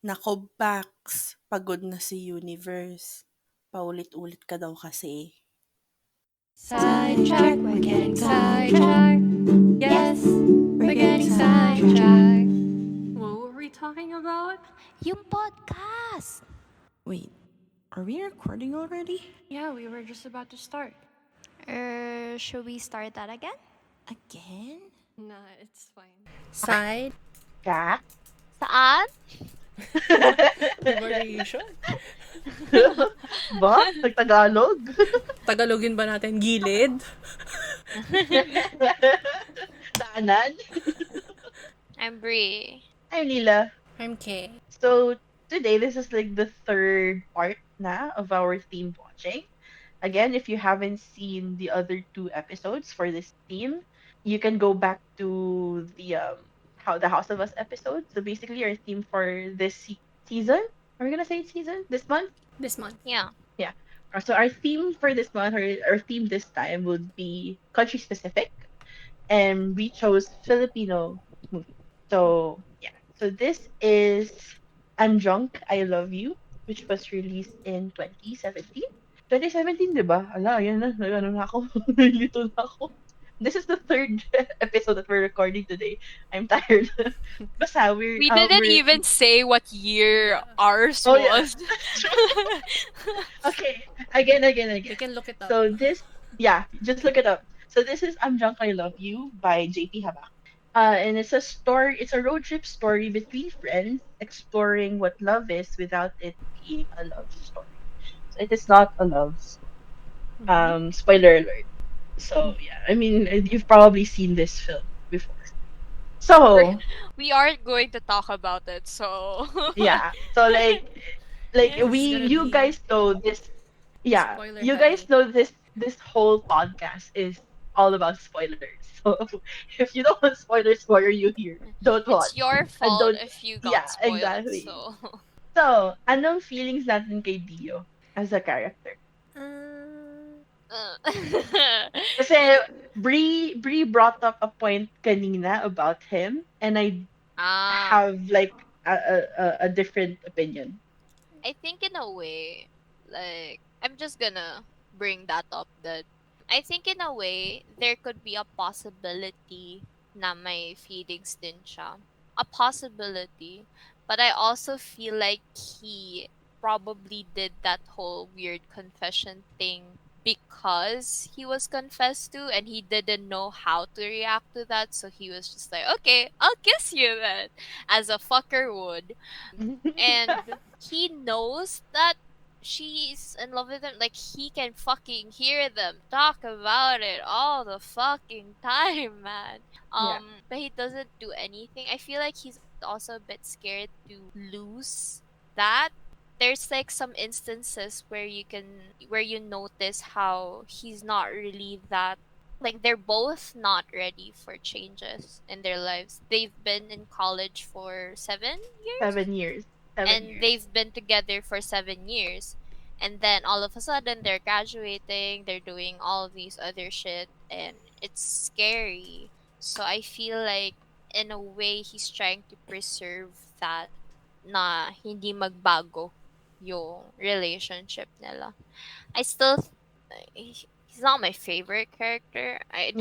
Nako, Pax, pagod na si Universe. Paulit-ulit ka daw kasi. Sidetrack, we're getting sidetracked. Yes, we're getting sidetracked. What were we talking about? Yung podcast. Wait, are we recording already? Yeah, we were just about to start. Should we start that again? Again? Nah, it's fine. Side Track? Saan? variation. Ba? Nagtagalog? Tagalogin ba natin gilid? Daanan? I'm Brie. I'm Lila. I'm Kay. So, today, this is like the third part na of our themed watching. Again, if you haven't seen the other two episodes for this theme, you can go back to the House of Us episode. So basically, our theme for this season. Are we gonna say season this month? This month. Yeah. Yeah. So our theme for this month, or our theme this time, would be country specific, and we chose Filipino movie. So yeah. So this is I'm Drunk, I Love You, which was released in 2017. 2017, di ba? Ala, yan na. Ano na ako? Nalilito na ako. This is the third episode that we're recording today. I'm tired. Basta, We didn't even say what year ours Oh, yeah. was. Okay, again. You can look it up. So this, yeah, just look it up. So this is I'm Drunk, I Love You by JP Habak. And it's a story, it's a road trip story between friends exploring what love is without it being a love story. So it is not a love story. Spoiler alert. So yeah, I mean, you've probably seen this film before. So We aren't going to talk about it, so. yeah, so like Yes, it's gonna you be guys know this. Yeah, spoiler you heavy. guys know this whole podcast is all about spoilers. So if you don't want spoilers, what are you here? Don't watch. It's your And fault don't. if you got Yeah, spoiled, exactly. so. So, anong feelings natin kay Dio as a character? Kasi Bree brought up a point kanina about him, and I have like a different opinion. I think in a way, like, I'm just gonna bring that up that I think in a way, there could be a possibility na may feelings din siya. A possibility. But I also feel like he probably did that whole weird confession thing because he was confessed to and he didn't know how to react to that. So he was just like, okay, I'll kiss you then, as a fucker would. And he knows that she's in love with him. Like, he can fucking hear them talk about it all the fucking time, man. Yeah. But he doesn't do anything. I feel like he's also a bit scared to lose that. There's like some instances where you notice how he's not really that, like, they're both not ready for changes in their lives. They've been in college for 7 years, 7 years. and they've been together for 7 years, and then all of a sudden they're graduating, they're doing all of these other shit, and it's scary. So I feel like in a way he's trying to preserve that, na hindi magbago yung relationship nila. I still he's not my favorite character. I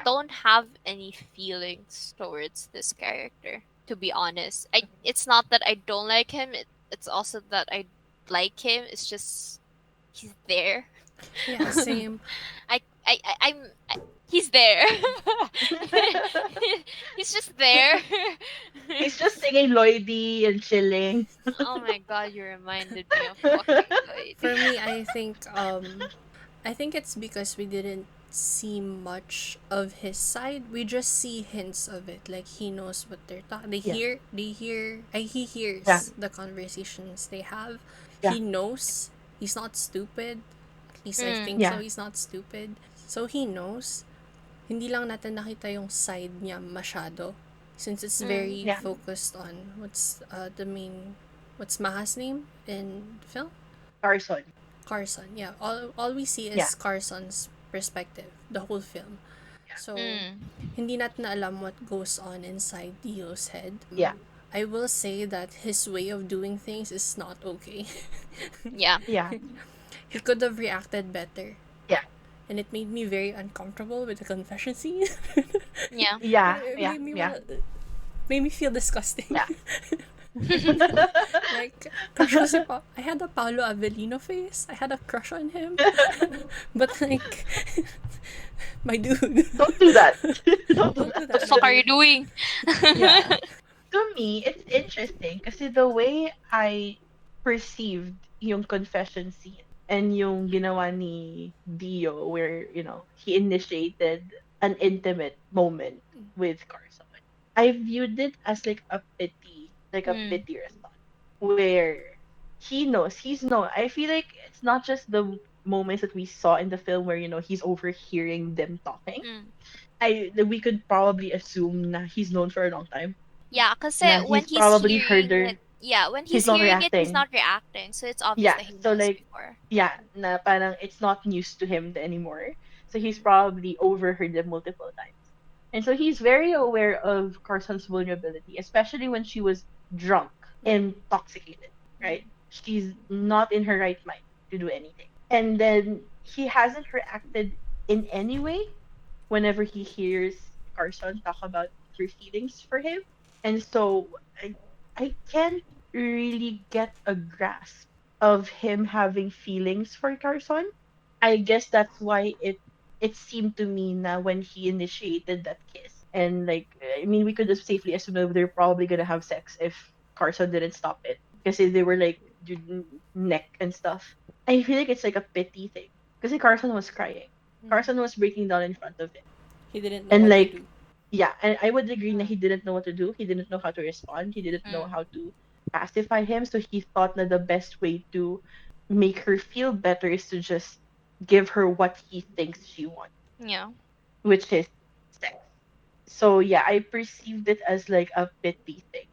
don't have any feelings towards this character, to be honest. It's not that I don't like him. It's also that I like him. It's just he's there. Yeah, same. He's there. He's just there. He's just singing Lloydie and chilling. Oh my god, you reminded me of fucking Lloyd. For me, I think it's because we didn't see much of his side. We just see hints of it. Like, he knows what they're talking. He hears the conversations they have. Yeah. He knows. He's not stupid. At least I think so. He's not stupid. So he knows. Hindi lang natin nakita yung side niya masyado. Since it's very focused on what's Maha's name in the film? Carson, yeah. All we see is Carson's perspective, the whole film. So, hindi natin alam what goes on inside Dio's head. Yeah. I will say that his way of doing things is not okay. Yeah. Yeah. He could have reacted better. Yeah. And it made me very uncomfortable with the confession scene. Yeah. Yeah. It Yeah. made me Yeah. made me feel disgusting. Yeah. Like, crush ko si I had a Paolo Avellino face. I had a crush on him. But like, my dude. Don't do that. Don't do Don't do that. The that, fuck are man. you doing? Yeah. To me, it's interesting kasi the way I perceived yung confession scene and yung ginawa ni Dio where, he initiated an intimate moment with Carson. I viewed it as like a Mm, pity response where he knows, I feel like it's not just the moments that we saw in the film where, he's overhearing them talking. mm. We could probably assume na he's known for a long time. Yeah, kasi Na when he's he's probably heard hearing her. it, yeah, when He's he's not hearing it, he's reacting. not reacting. So it's obvious Yeah, that he so knows like, before. yeah, na parang it's not news to him anymore. So he's Mm, probably overheard them multiple times. And so he's very aware of Carson's vulnerability, especially when she was drunk, intoxicated, right? She's not in her right mind to do anything. And then he hasn't reacted in any way whenever he hears Carson talk about her feelings for him. And so I can't really get a grasp of him having feelings for Carson. I guess that's why it seemed to me na when he initiated that kiss. And like, I mean, we could just safely assume that they're probably gonna have sex if Carson didn't stop it. Because they were like neck and stuff. I feel like it's like a pity thing. Because Carson was crying. Carson was breaking down in front of him. He didn't know And what to like, do. yeah, and I would agree that he didn't know what to do. He didn't know how to respond. He didn't know mm, how to pacify him. So he thought that the best way to make her feel better is to just give her what he thinks she wants, yeah. which is sex. So yeah, I perceived it as like a pity thing.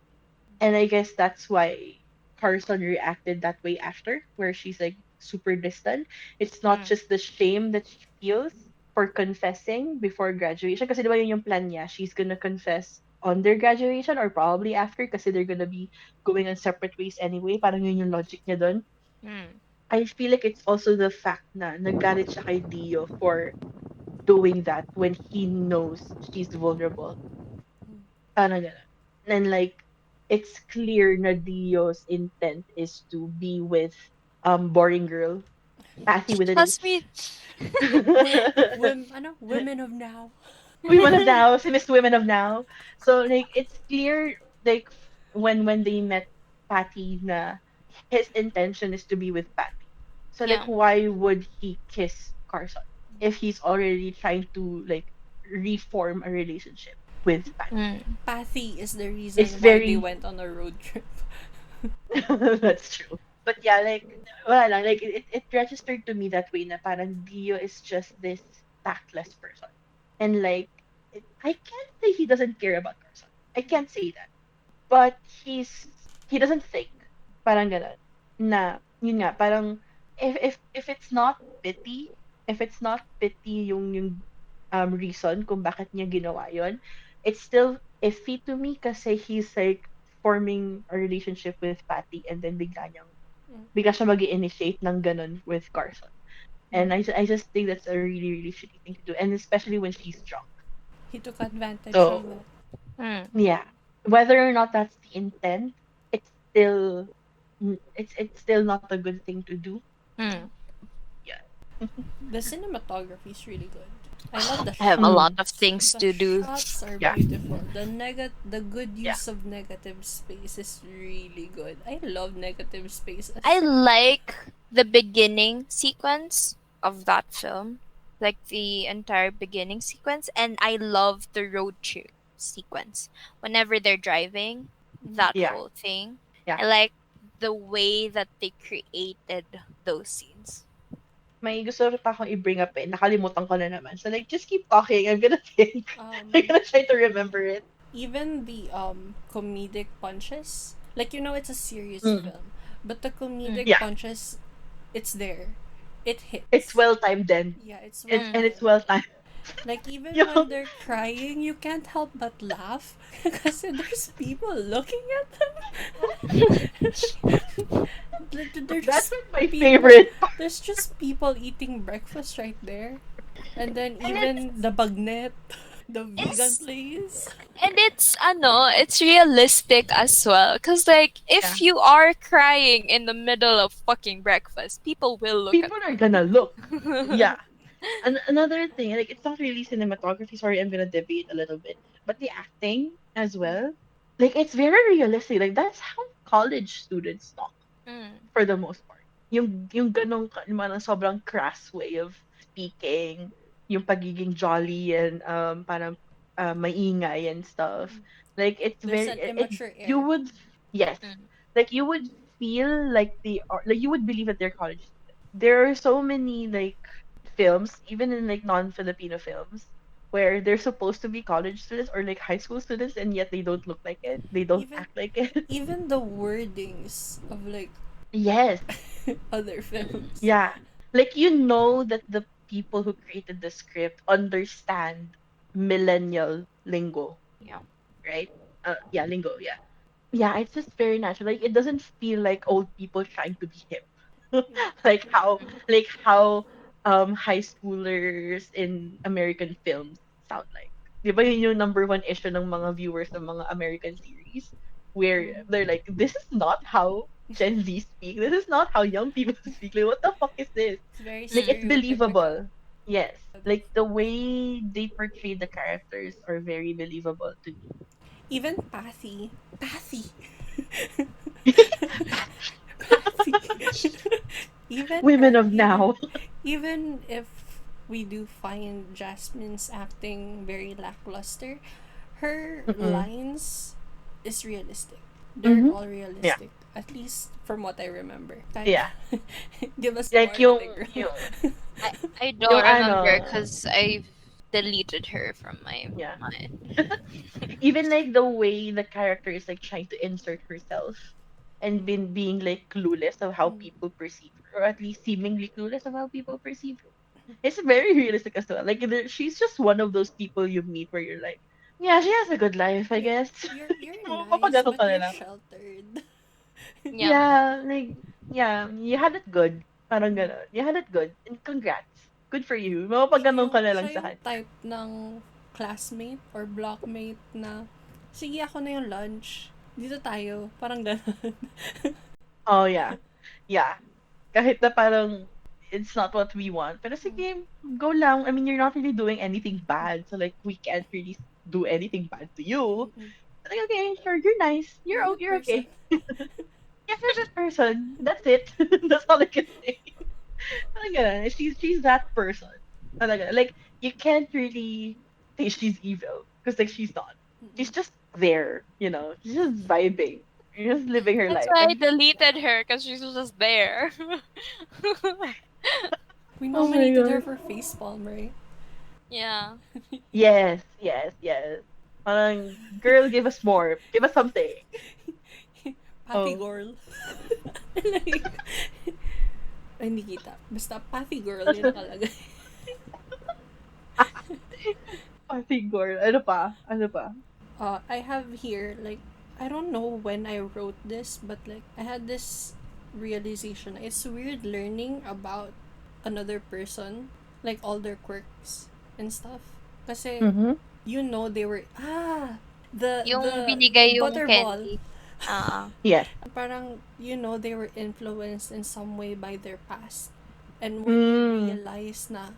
And I guess that's why Carson reacted that way after, where she's like super distant. It's not Mm, just the shame that she feels for confessing before graduation. Kasi diba yun yung plan niya? She's gonna confess on their graduation or probably after kasi they're gonna be going on separate ways anyway. Parang yun yung logic niya dun. mm, I feel like it's also the fact na nagalit siya kay Dio for doing that when he knows she's vulnerable. Parang ganun. And like, it's clear na Dio's intent is to be with boring girl, Patty with an trust H. me. Women of now. Women of now, si Miss Women of now. So like, it's clear like when they met Patty na his intention is to be with Patty. So like, Yeah. why would he kiss Carson if he's already trying to like reform a relationship with Patty? Mm, Pathy is the It's reason why they very went on a road trip. That's true. But yeah, like, wala lang, like, it registered to me that way na parang Dio is just this tactless person. And like, I can't say he doesn't care about Carson. I can't say that. But he doesn't think. Parang ganun. Na, yun nga, parang, if it's not pity, if it's not pity yung reason kung bakit niya ginawa yun, it's still iffy to me kasi he's like forming a relationship with Patty and then bigla siya mag-initiate ng ganun with Carson. And I just think that's a really, really shitty thing to do. And especially when she's drunk. He took advantage of So, that. mm, yeah. Whether or not that's the intent, it's still it's still not a good thing to do. mm. Yeah. The cinematography is really good. I love the I have a lot of shots. things The to do. shots are Yeah. beautiful. The good Yeah. use of negative space is really good. I love negative spaces. I like the beginning sequence of that film, like the entire beginning sequence, and I love the road trip sequence. Whenever they're driving, that Yeah. whole thing. Yeah. I like the way that they created those scenes. May gusto pa akong i-bring up eh. Nakalimutan ko na naman. So like, just keep talking. I'm gonna think. I'm gonna try to remember it. Even the comedic punches, like, it's a serious Mm. film, but the comedic Yeah. punches, it's there. It hits. It's well timed then. Yeah, it's It's well and it's done. well timed. Like, even when Yung, they're crying, you can't help but laugh because there's people looking at them. They're that's just like my people. favorite part. There's just people eating breakfast right there. And then And it's even the bagnet, the vegan it's place. and it's realistic as well. Cause like Yeah. if you are crying in the middle of fucking breakfast, people will look at People are gonna look. you. Yeah. And another thing, like it's not really cinematography. Sorry, I'm gonna deviate a little bit, but the acting as well, like it's very realistic. Like that's how college students talk Mm, for the most part. Yung ganong sobrang crass way of speaking, yung pagiging jolly and parang maingay and stuff. Like it's There's very an it immature you air. would yes, mm, like you would feel like they are like you would believe that they're college students. There are so many like films, even in like non-Filipino films, where they're supposed to be college students or like high school students, and yet they don't look like it. They don't Even act like it. even the wordings of like Yes, other films. yeah. Like you know that the people who created the script understand millennial lingo, yeah. right? Yeah, lingo, yeah. Yeah, it's just very natural. Like it doesn't feel like old people trying to be hip. Yeah. like how Mm, like how high schoolers in American films sound like. Di ba yun yung number one issue ng mga viewers ng mga American series? Where Mm. they're like, this is not how Gen Z speak. This is not how young people speak. Like, what the fuck is this? It's very Like, it's stereotypical. believable. Yes. Like, the way they portray the characters are very believable to Even Pathy. Pathy. me. Pathy. Even Women her, of now. even if we do find Jasmine's acting very lackluster, her Mm-mm. lines is realistic. They're Mm-hmm. all Yeah. realistic, at least from what I remember. Kahit, Yeah. give us more, Like ate girl. I I yung don't remember ano, because I've deleted her from my yeah. mind. Even like the way the character is like trying to insert herself and being like clueless of how Mm. people perceive her, or at least seemingly clueless of how people perceive her. It's very realistic as well. Like she's just one of those people you meet where you're like, yeah, she has a good life, I Yeah, guess. you're nice, Mapapagano but ka na you're lang. sheltered. Yeah. Yeah, like yeah, you had it good. Parang Mm. gano'n. You had it good. And congrats. Good for you. Siya Mapapagano yung, ka na lang siya sa yung kanya. type ng classmate or blockmate na, sige, ako na yung lunch. Dito tayo. Parang gano'n. Oh yeah. Yeah. Kahit na parang it's not what we want. Pero Mm. sige, go lang. I mean, you're not really doing anything bad. So like we can't really do anything bad to you. Mm-mm. Like, okay, sure, you're nice. You're a good You're person. okay. Yes, you're a good person. That's it. That's all I can say. Talaga, she's that person. Talaga. Like you can't really say she's evil because like she's not. She's Mm-mm. just there, She's just vibing. She's just living her That's life. why I And deleted her because she was just there. We oh my nominated her god. for facepalm, right? Yeah. Yes, yes, yes. Parang, girl, give us more. Give us something. Pathy Oh. girl. Like, ay, hindi kita. Basta pathy girl yung nakalagay. Patigor. Ano pa? Ano pa? I have here, like, I don't know when I wrote this, but like, I had this realization. It's weird learning about another person, like all their quirks and stuff. Kasi, Mm-hmm. they were, Yung the binigay yung butterball. candy. Ah. Yes. Parang, they were influenced in some way by their past. And when you Mm. realize na,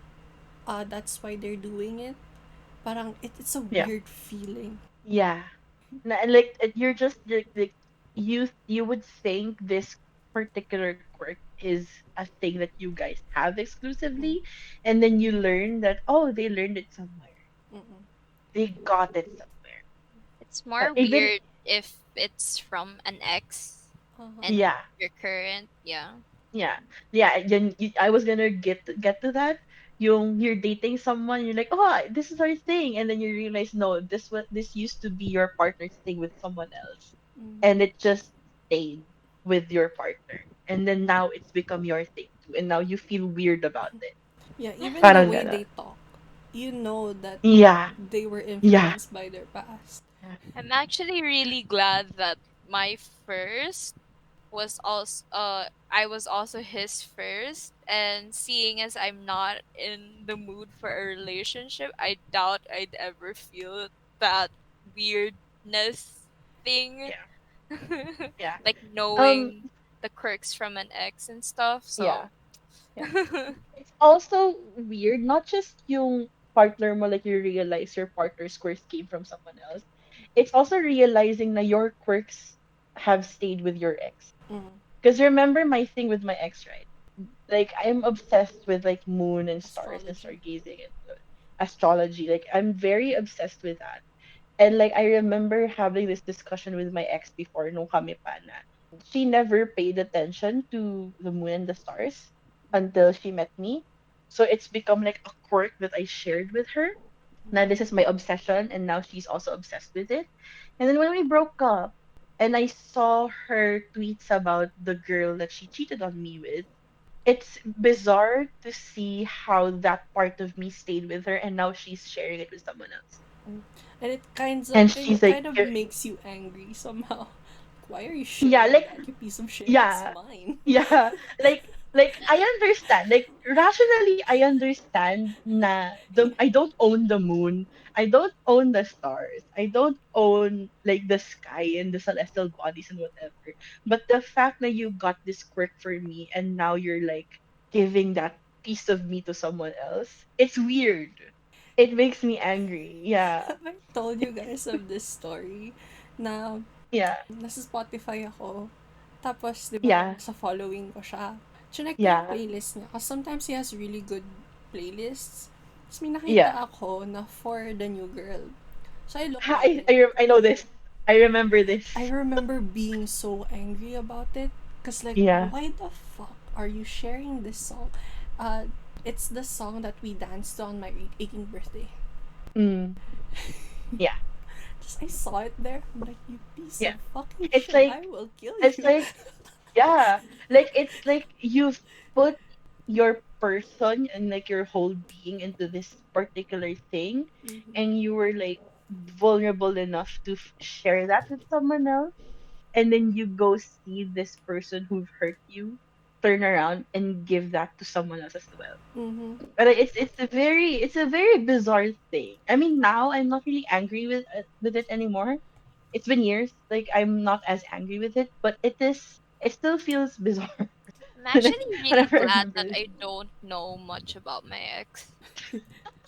that's why they're doing it, parang, it's a Yeah. weird feeling. Yeah. Like you're just like you would think this particular quirk is a thing that you guys have Mm. exclusively, and then you learn that they learned it somewhere. Mm-mm. They got it somewhere. It's more Even weird if it's from an ex Uh-huh. and yeah. your current. Yeah. Yeah. Yeah, I was gonna get to that. You're dating someone, you're like, oh, this is our thing, and then you realize, no, this used to be your partner's thing with someone else, Mm. and it just stayed with your partner, and then now it's become your thing too, and now you feel weird about it. Yeah, even the Parang way gano'n. they talk. you know that Yeah. they were Yeah. influenced by their past. Yeah. I'm actually really glad that my first was also I was also his first, and seeing as I'm not in the mood for a relationship, I doubt I'd ever feel that weirdness thing. Yeah. Yeah. Like Um, knowing the quirks from an ex and stuff. yeah. So Yeah. It's also weird, not just yung partner mo, like you realize your partner's quirks came from someone else. It's also realizing that your quirks have stayed with your ex. Mm. Because remember my thing with my ex, right? Like I'm obsessed with like moon and stars and Astrology. stargazing and astrology. Like I'm very obsessed with that. And like I remember having this discussion with my ex before nung kami pa na she never paid attention to the moon and the stars until she met me. So it's become like a quirk that I shared with her. Now this is my obsession and now she's also obsessed with it. And then when we broke up and I saw her tweets about the girl that she cheated on me with, it's bizarre to see how that part of me stayed with her and now she's sharing it with someone else. Mm. And And it she's like, kind of makes you angry somehow. Why are you yeah, sharing like, that, you piece of shit? It's yeah, mine. yeah, like I understand. Like rationally, I understand na I don't own the moon. I don't own the stars. I don't own like the sky and the celestial bodies and whatever. But the fact that you got this quirk for me and now you're like giving that piece of me to someone else, it's weird. It makes me angry. Yeah, Have I told you guys of this story na yeah, nasa Spotify ako, tapos, di ba, yeah, nasa following ko siya. Chinek ko yung yeah, playlist niya. Because sometimes he has really good playlists. Tapos may nakita yeah. ako na for the new girl. So I looked Ha, at it. I know this. I remember this. I remember being so angry about it. Because, like, Yeah. why the fuck are you sharing this song? Uh, it's the song that we danced to on my 18th birthday. Mm. Yeah. Just I saw it there. I'm like, you piece Yeah. of fucking It's shit. I like will kill it's you. like yeah. Like it's like you've put your person and like your whole being into this particular thing and you were like vulnerable enough to share that with someone else and then you go see this person who've hurt you turn around and give that to someone else as well. Mm-hmm. But it's a very bizarre thing. I mean, now I'm not really angry with it anymore. It's been years. Like I'm not as angry with it, but it still feels bizarre I'm actually really whenever I glad remember that it. I don't know much about my ex.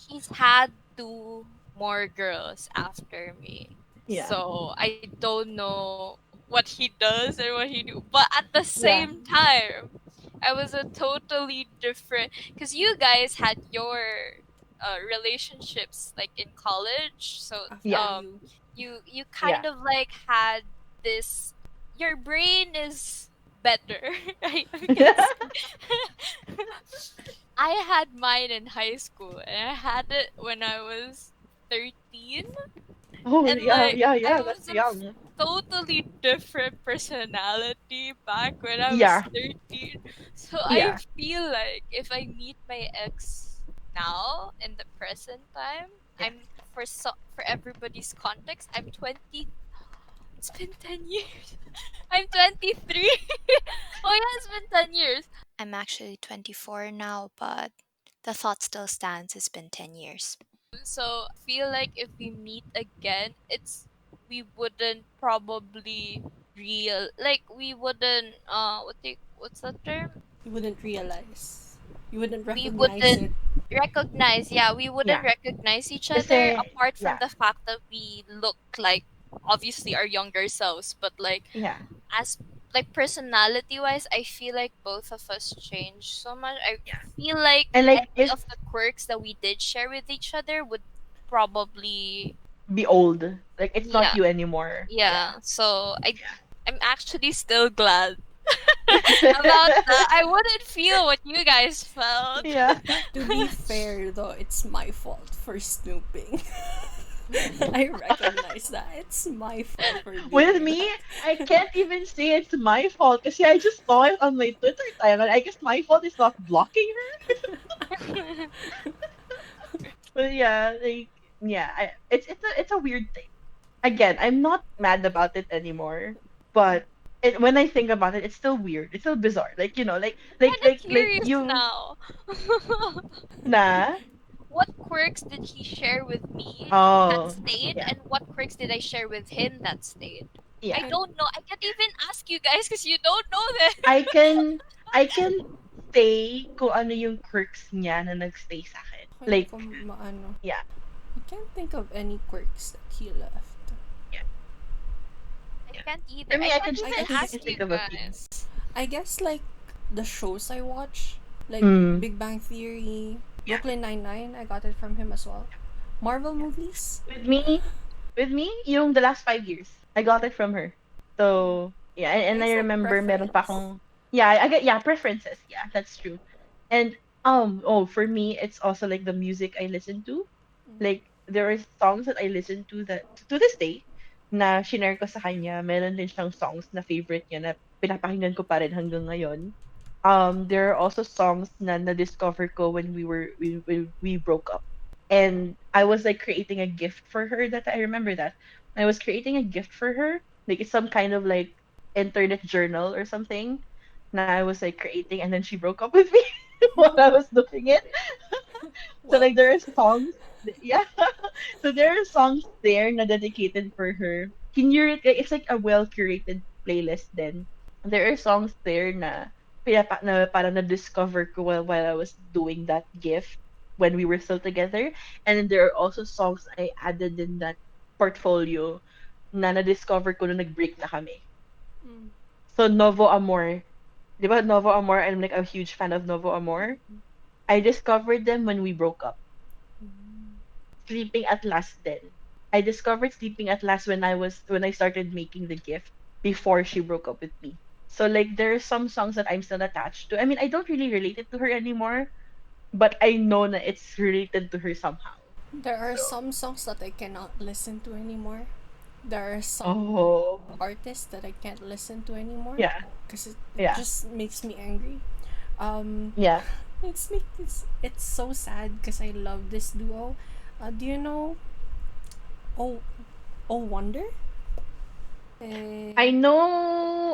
He's had two more girls after me. Yeah, So I don't know what he does and what he do. But at the yeah, same time, I was a totally different because you guys had your relationships like in college. So After yeah, you. you yeah. kind of like had this your brain is better. I can say. I had mine in high school and I had it when I was 13, Oh and yeah, like yeah, I yeah. That's was a young. totally different personality back when I was Yeah, 13. So I yeah, feel like if I meet my ex now in the present time, yeah. for everybody's context, I'm 20. It's been 10 years. I'm 23. Oh yeah, it's been 10 years. I'm actually 24 now, but the thought still stands. It's been 10 years. So I feel like if we meet again, we wouldn't probably we wouldn't what's the term? You wouldn't realize. You wouldn't We recognize wouldn't it. recognize, yeah, we wouldn't Yeah. recognize each other Kasi, apart from yeah, the fact that we look like obviously our younger selves, but like yeah, as like personality wise, I feel like both of us changed so much. I yeah. feel like And like any if of the quirks that we did share with each other would probably be old, like it's not yeah you anymore. Yeah, yeah. So yeah. I'm actually still glad about that. I wouldn't feel what you guys felt. Yeah. To be fair, though, it's my fault for snooping. I recognize that. It's my fault for With doing me, that. I can't even say it's my fault because I just saw it on my Twitter timeline. I guess my fault is not blocking her. But yeah, like yeah, it's a weird thing. Again, I'm not mad about it anymore, but when I think about it, it's still weird. It's still bizarre. Like Kind of like curious you now. na. What quirks did he share with me that Oh, stayed, yeah, and what quirks did I share with him that stayed? I yeah. And don't know. I can't even ask you guys because you don't know them. I can I can say kung ano yung quirks niya na nagstay sa akin. ako hindi Like, ko maano. yeah, I can't think of any quirks that he left. yeah, I yeah. can't either. For me, I I can't can I even I think I guess can ask think you of a few. guys. I guess like the shows I watch, like Mm, Big Bang Theory, yeah. Brooklyn Nine-Nine, I got it from him as well. Marvel movies. With me, yung the last 5 years, I got it from her. So yeah, I and I guess like remember meron pa preference. akong yeah, I get yeah preferences. Yeah, that's true. And oh for me, it's also like the music I listen to. Like there are songs that I listen to that to this day na shinare ko sa kanya. Meron din siyang songs na favorite niya na pinapakinggan ko pa rin hanggang ngayon. There are also songs na na-discover ko when we broke up. And I was like creating a gift for her that I remember that. I was creating a gift for her. Like it's some kind of like internet journal or something. Na I was like creating and then she broke up with me while I was doing it. So Well, like there are songs, yeah. So there are songs there na dedicated for her. Can you it's like a well curated playlist then. There are songs there na parang na-discover ko while I was doing that gift when we were still together. And then there are also songs I added in that portfolio na na-discover ko nung nag-break na kami. mm, So Novo Amor. Di ba Novo Amor? I'm like a huge fan of Novo Amor. I discovered them when we broke up. Sleeping at Last then. I discovered Sleeping at Last when I started making the gift before she broke up with me. So like there are some songs that I'm still attached to. I mean, I don't really relate it to her anymore, but I know that it's related to her somehow. there are So, some songs that I cannot listen to anymore. There are some oh, artists that I can't listen to anymore yeah, because it yeah, just makes me angry. Um, yeah. it's so sad because I love this duo. Do you know Oh Oh Wonder? Eh,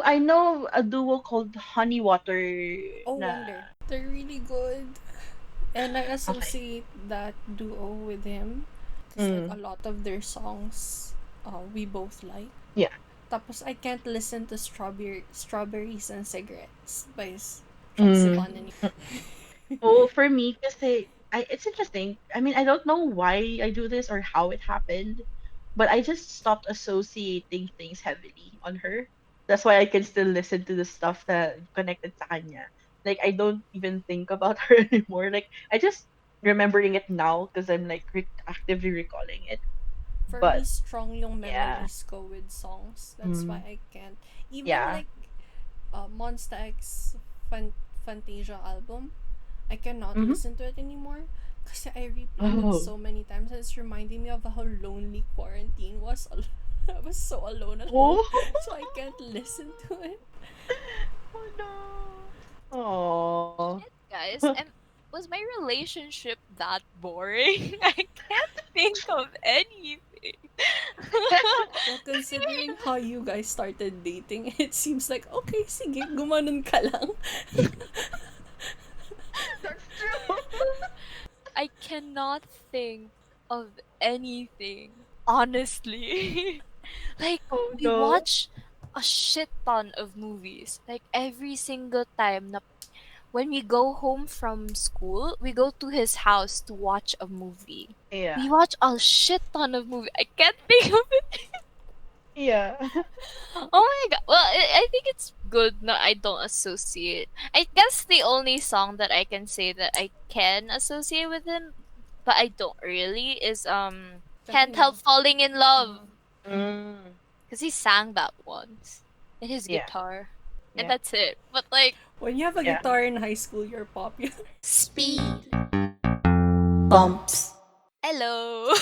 I know a duo called Honey Water Oh na Wonder. They're really good. And I okay. associate that duo with him because like a Mm, lot of their songs we both like. yeah. Tapos I can't listen to Strawberries and Cigarettes by Troye Mm. Sivan anymore. Well, for me, kasi it's interesting. I mean, I don't know why I do this or how it happened, but I just stopped associating things heavily on her. That's why I can still listen to the stuff that connected sa kanya. Like, I don't even think about her anymore. Like, I just remembering it now because I'm like actively recalling it. For me, But strong yung yeah, memories go with songs. That's why mm, I can't. Even yeah. like Monsta X Fantasia album, I cannot Mm-hmm. listen to it anymore because I replayed it Oh. so many times and it's reminding me of how lonely quarantine was. I was so alone at home, Oh. so I can't listen to it. Oh no. Oh. Shit, guys. Was my relationship that boring? I can't think of anything. Well, considering how you guys started dating, it seems like, okay, sige, gumanon ka lang. That's true. I cannot think of anything, honestly. Like, Oh we no. watch a shit ton of movies. Like, every single time na when we go home from school, we go to his house to watch a movie. Yeah. We watch a shit ton of movie. I can't think of it. Yeah. Oh my god. Well, I think it's good no I don't associate. I guess the only song that I can say that I can associate with him, but I don't really, is Can't Help Kahino. Falling in Love. Mm. Because he sang that once in his Yeah. guitar. And Yeah. that's it. But like, When you have a Yeah. guitar in high school, you're popular. Speed. Bumps. Hello.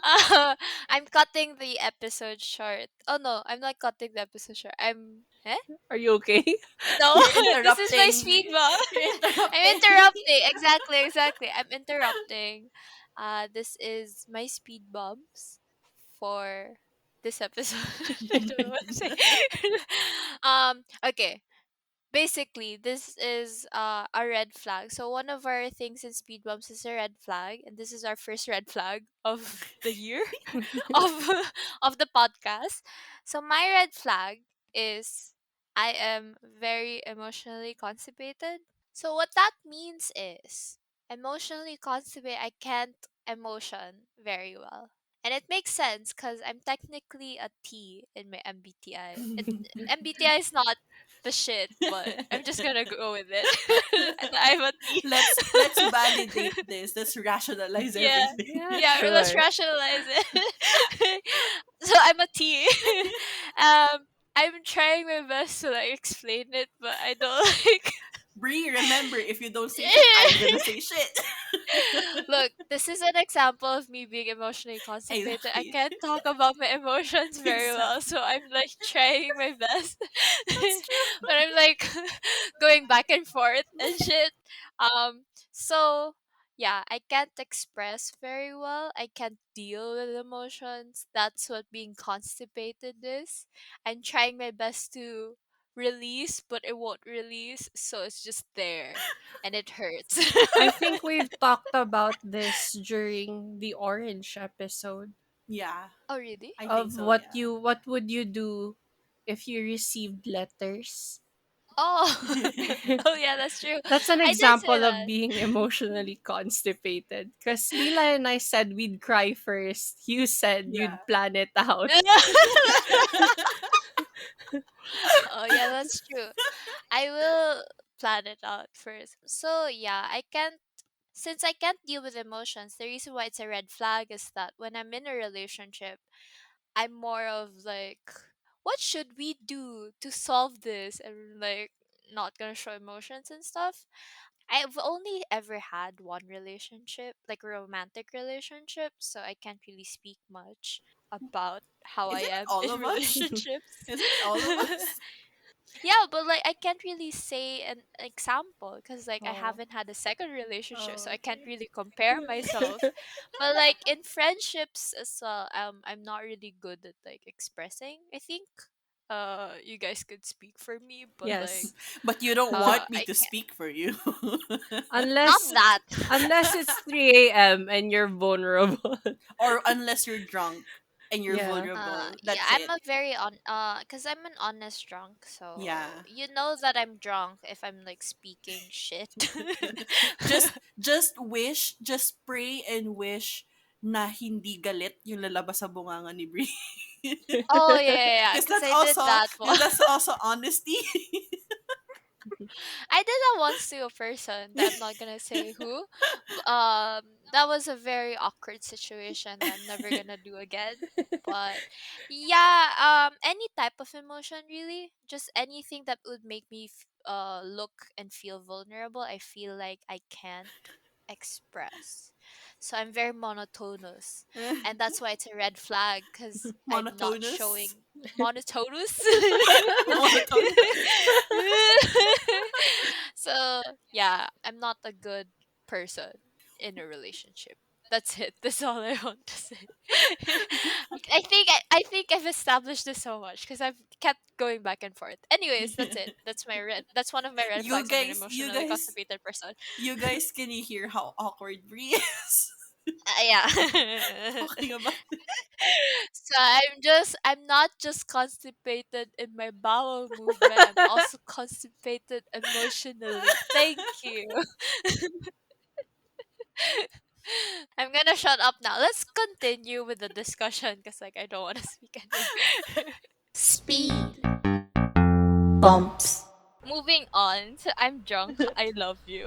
uh, I'm cutting the episode short. Oh no, I'm not cutting the episode short. Are you okay? No, You're this is my interrupting. speed bump. You're I'm interrupting. interrupting. Exactly, exactly. I'm interrupting. This is my speed bumps for this episode. I don't know what to say. Okay. Basically, this is a red flag. So one of our things in speed bumps is a red flag, and this is our first red flag of the year of of the podcast. So my red flag is I am very emotionally constipated. So what that means is emotionally constipated, I can't emotion very well. And it makes sense because I'm technically a T in my MBTI. MBTI is not the shit, but I'm just gonna go with it. And I'm a T. Let's validate this. Let's rationalize Yeah. everything. Yeah, Yeah, let's sure. rationalize it. So I'm a T. I'm trying my best to like explain it, but I don't like. Bree, remember, if you don't say shit, I'm gonna say shit. Look, this is an example of me being emotionally constipated. I Exactly. can't talk about my emotions very well, Exactly. so I'm like trying my best. That's But true. I'm like going back and forth and shit. So yeah, I can't express very well. I can't deal with emotions. That's what being constipated is. I'm trying my best to release, but it won't release, so it's just there and it hurts. I think we've talked about this during the orange episode Yeah, Oh, really? I think of so, yeah. what would you do if you received letters. Oh, oh yeah, that's true. That's an I did say example of that. being emotionally constipated. Because Lila and I said we'd cry first. You said Yeah. you'd plan it out. Oh yeah, that's true. I will plan it out first. So yeah, I can't since I can't deal with emotions, the reason why it's a red flag is that when I'm in a relationship, I'm more of like, what should we do to solve this? And like not gonna show emotions and stuff. I've only ever had one relationship, like a romantic relationship, so I can't really speak much about how I Isn't it am all in of us? relationships. Isn't it all of us? Yeah, but like I can't really say an example because like I Oh. haven't had a second relationship, Oh, so I can't okay. really compare myself. But like in friendships as well, I'm not really good at like expressing. I think you guys could speak for me, but like Yes. But you don't want me I to can't. speak for you. Not Unless that. unless it's 3 a.m. and you're vulnerable. Or unless you're drunk and you're Yeah. vulnerable. Yeah, That's I'm it. a very cause I'm an honest drunk, so Yeah. you know that I'm drunk if I'm like speaking shit. Just pray and wish na hindi galit yung lalabas sa bunganga ni Brie. Oh yeah, yeah, yeah, Because cause I did that one. that's also honesty. I did that once to a person that I'm not gonna say who. That was a very awkward situation that I'm never gonna do again. But yeah, any type of emotion really, just anything that would make me look and feel vulnerable. I feel like I can't express. So I'm very monotonous, and that's why it's a red flag because I'm not Monotonous. showing monotonous. Monotonous. So yeah, I'm not a good person in a relationship. That's it. That's all I want to say. I think I've established this so much because I've kept going back and forth. Anyways, that's it. That's my red. That's one of my red you flags. I'm an guys, you emotionally guys, constipated person. you guys, can you hear how awkward Brie is Yeah. talking about it? So I'm not just constipated in my bowel movement. I'm also constipated emotionally. Thank you. I'm gonna shut up now. Let's continue with the discussion because like I don't want to speak anymore. Speed Bumps. Moving on. So I'm drunk. I love you.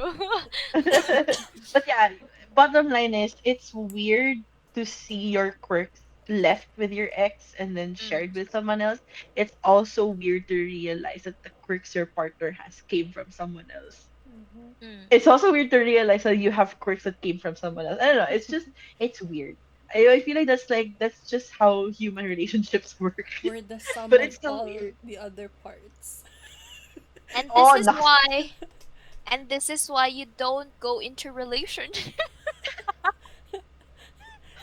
But yeah, bottom line is it's weird to see your quirks left with your ex and then shared Mm. with someone else. It's also weird to realize that the quirks your partner has came from someone else. Mm. It's also weird to realize that you have quirks that came from someone else. I don't know. It's weird. I feel like that's just how human relationships work. We're the sum But of it's still all weird. the other parts. And this Oh, is no. why and this is why you don't go into relationship.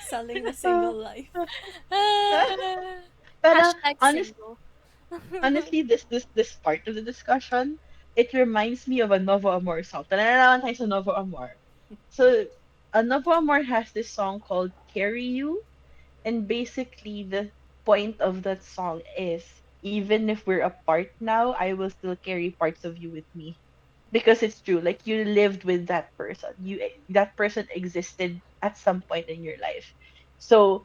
Selling the single life. Pero Hashtag honest, single. honestly, this part of the discussion, it reminds me of a Novo Amor song. Tananawan tayo sa Novo Amor. So, a Novo Amor has this song called "Carry You," and basically the point of that song is even if we're apart now, I will still carry parts of you with me because it's true. Like you lived with that person. That person existed at some point in your life. So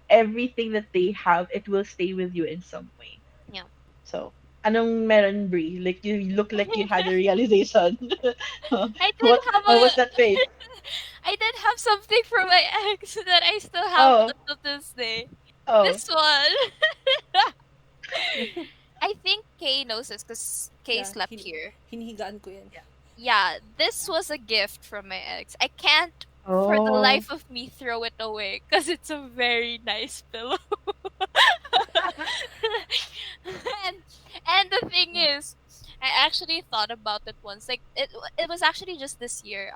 everything that they have, it will stay with you in some way. Yeah. So, anong meron, Brie? Like, you look like you had a realization. I did What, have what was that a face? I did have something from my ex that I still have Oh, until this day. oh, This one. I think Kay knows this because Kay Yeah, slept here. hinihigaan ko yan. yeah. Yeah, this was a gift from my ex. I can't for the Oh. life of me throw it away because it's a very nice pillow. and and the thing is, I actually thought about it once. Like it was actually just this year.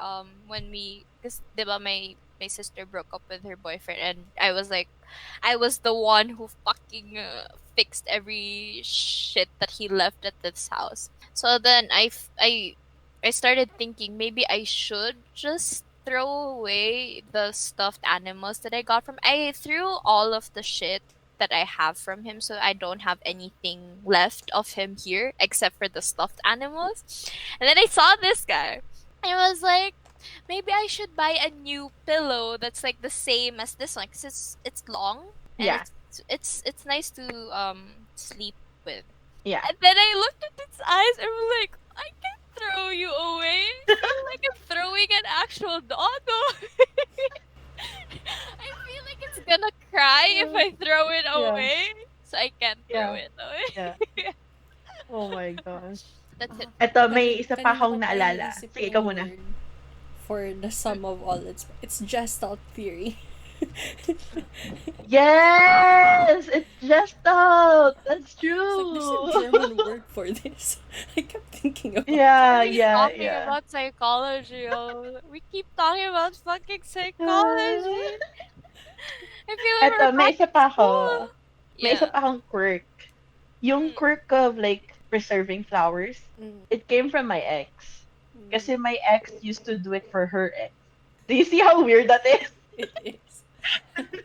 When we, because my sister broke up with her boyfriend, and I was the one who fucking fixed every shit that he left at this house. So then I started thinking maybe I should just throw away the stuffed animals that I got from. I threw all of the shit that I have from him, so I don't have anything left of him here except for the stuffed animals. And then I saw this guy. I was like, maybe I should buy a new pillow that's like the same as this one because it's long and Yeah, it's nice to sleep with. yeah. And then I looked at its eyes and was like, I can throw you away. I feel like I'm throwing an actual doggo. I feel like it's gonna cry if I throw it Yeah, away. So I can't throw yeah, it away. yeah. Oh my gosh. That's it. Eto, may isa pa Kanina ko akong pa naalala. iniisip Sige, ikaw yung muna. word for the sum of all. It's Gestalt theory. Yes! It's just out! That's It's like there's a true! German word for this. I kept thinking about Why Yeah, are we yeah, talking yeah. about psychology? Oh, we keep talking about fucking psychology. I feel like Eto, we're may back isa in pa ako. school. May isa Yeah. pa akong quirk. Yung Mm. quirk of like preserving flowers, it. it came from my ex. Mm, Kasi my ex used to do it for her ex. Do you see how weird that is? it is.